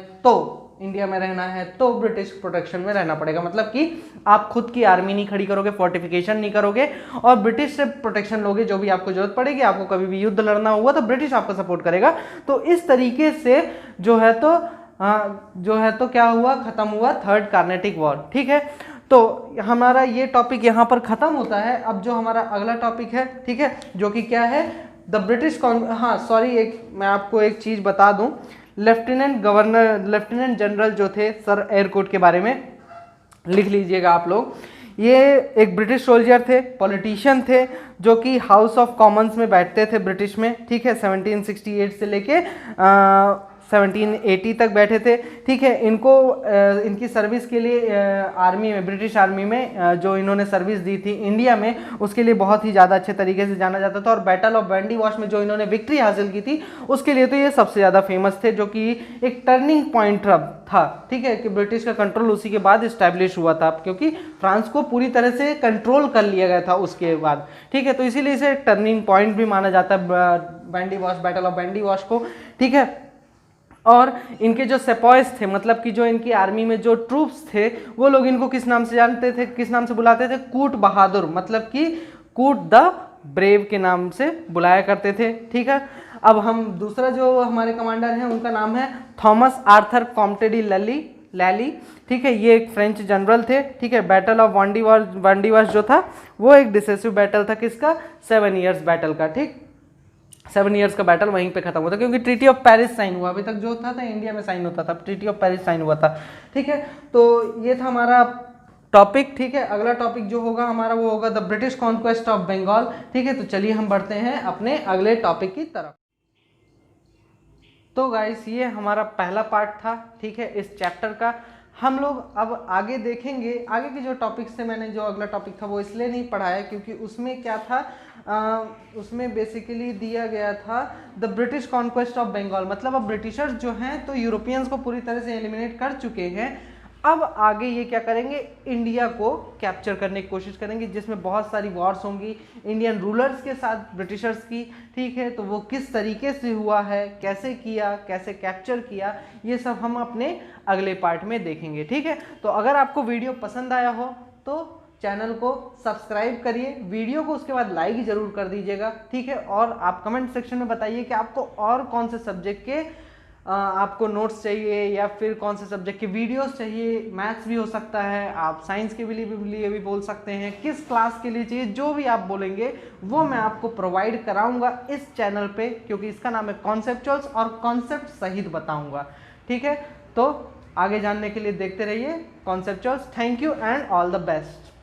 तो ब्रिटिश प्रोटेक्शन में रहना पड़ेगा। मतलब कि आप खुद की आर्मी नहीं खड़ी करोगे, फोर्टिफिकेशन नहीं करोगे, और ब्रिटिश से प्रोटेक्शन लोगे। जो भी आपको जरूरत पड़ेगी, आपको कभी भी युद्ध लड़ना हुआ तो ब्रिटिश आपको सपोर्ट करेगा। तो इस तरीके से जो है तो क्या हुआ? खत्म हुआ थर्ड कार्नेटिक वॉर। ठीक है, तो हमारा ये टॉपिक यहाँ पर खत्म होता है। अब जो हमारा अगला टॉपिक है, ठीक है, जो कि क्या है? द ब्रिटिश मैं आपको एक चीज बता दूं, लेफ्टिनेंट जनरल जो थे सर एयरकोट के बारे में लिख लीजिएगा आप लोग। ये एक ब्रिटिश सोल्जर थे, पॉलिटिशियन थे, जो कि हाउस ऑफ कॉमन्स में बैठते थे ब्रिटिश में। ठीक है, 1768 से लेके 1780 तक बैठे थे। ठीक है, इनकी सर्विस के लिए आर्मी में, ब्रिटिश आर्मी में जो इन्होंने सर्विस दी थी इंडिया में, उसके लिए बहुत ही ज़्यादा अच्छे तरीके से जाना जाता था। और बैटल ऑफ वैंडी वॉश में जो इन्होंने विक्ट्री हासिल की थी, उसके लिए तो ये सबसे ज़्यादा फेमस थे, जो कि एक टर्निंग पॉइंट था। ठीक है, कि ब्रिटिश का कंट्रोल उसी के बाद इस्टेब्लिश हुआ था, क्योंकि फ्रांस को पूरी तरह से कंट्रोल कर लिया गया था उसके बाद। ठीक है, तो इसीलिए इसे टर्निंग पॉइंट भी माना जाता है Vendée wash, battle of Vendée wash को। ठीक है, और इनके जो सेपॉयस थे, मतलब कि जो इनकी आर्मी में जो ट्रूप्स थे, वो लोग इनको किस नाम से जानते थे, किस नाम से बुलाते थे? कूट बहादुर, मतलब कि कूट द ब्रेव के नाम से बुलाया करते थे। ठीक है, अब हम दूसरा जो हमारे कमांडर हैं उनका नाम है थॉमस आर्थर कॉम्टे डी लैली, ठीक है, ये एक फ्रेंच जनरल थे, ठीक है। बैटल ऑफ वांडीवास जो था वो एक डिसेसिव बैटल था, किसका, 7 ईयर्स बैटल का, ठीक, 7 ईयर्स का बैटल वहीं पे खत्म होता, क्योंकि ट्रीटी ऑफ पेरिस साइन हुआ, अभी तक जो होता था इंडिया में साइन होता था, ट्रीटी ऑफ पेरिस साइन हुआ था, ठीक है। तो ये था हमारा टॉपिक, ठीक है। अगला टॉपिक जो होगा हमारा वो होगा the British conquest of Bengal, ठीक है। तो चलिए हम बढ़ते हैं अपने अगले टॉपिक की तरफ। तो गाइस ये हमारा पहला पार्ट था, ठीक है, इस चैप्टर का। हम लोग अब आगे देखेंगे, आगे के जो टॉपिक्स थे, मैंने जो अगला टॉपिक था वो इसलिए नहीं पढ़ाया क्योंकि उसमें क्या था, उसमें बेसिकली दिया गया था the British conquest of Bengal, मतलब अब ब्रिटिशर्स जो हैं तो यूरोपियंस को पूरी तरह से एलिमिनेट कर चुके हैं। अब आगे ये क्या करेंगे, इंडिया को कैप्चर करने की कोशिश करेंगे, जिसमें बहुत सारी वॉर्स होंगी इंडियन रूलर्स के साथ ब्रिटिशर्स की, ठीक है। तो वो किस तरीके से हुआ है, कैसे किया, कैसे कैप्चर किया, ये सब हम अपने अगले पार्ट में देखेंगे, ठीक है। तो अगर आपको वीडियो पसंद आया हो तो चैनल को सब्सक्राइब करिए, वीडियो को उसके बाद लाइक जरूर कर दीजिएगा, ठीक है। और आप कमेंट सेक्शन में बताइए कि आपको और कौन से सब्जेक्ट के आपको नोट्स चाहिए या फिर कौन से सब्जेक्ट के वीडियोस चाहिए, मैथ्स भी हो सकता है, आप साइंस के लिए भी बोल सकते हैं, किस क्लास के लिए चाहिए, जो भी आप बोलेंगे वो मैं आपको प्रोवाइड कराऊंगा इस चैनल पे, क्योंकि इसका नाम है कॉन्सेप्चुअल्स और कॉन्सेप्ट सहित बताऊंगा, ठीक है। तो आगे जानने के लिए देखते रहिए Conceptuals. Thank you and all the best.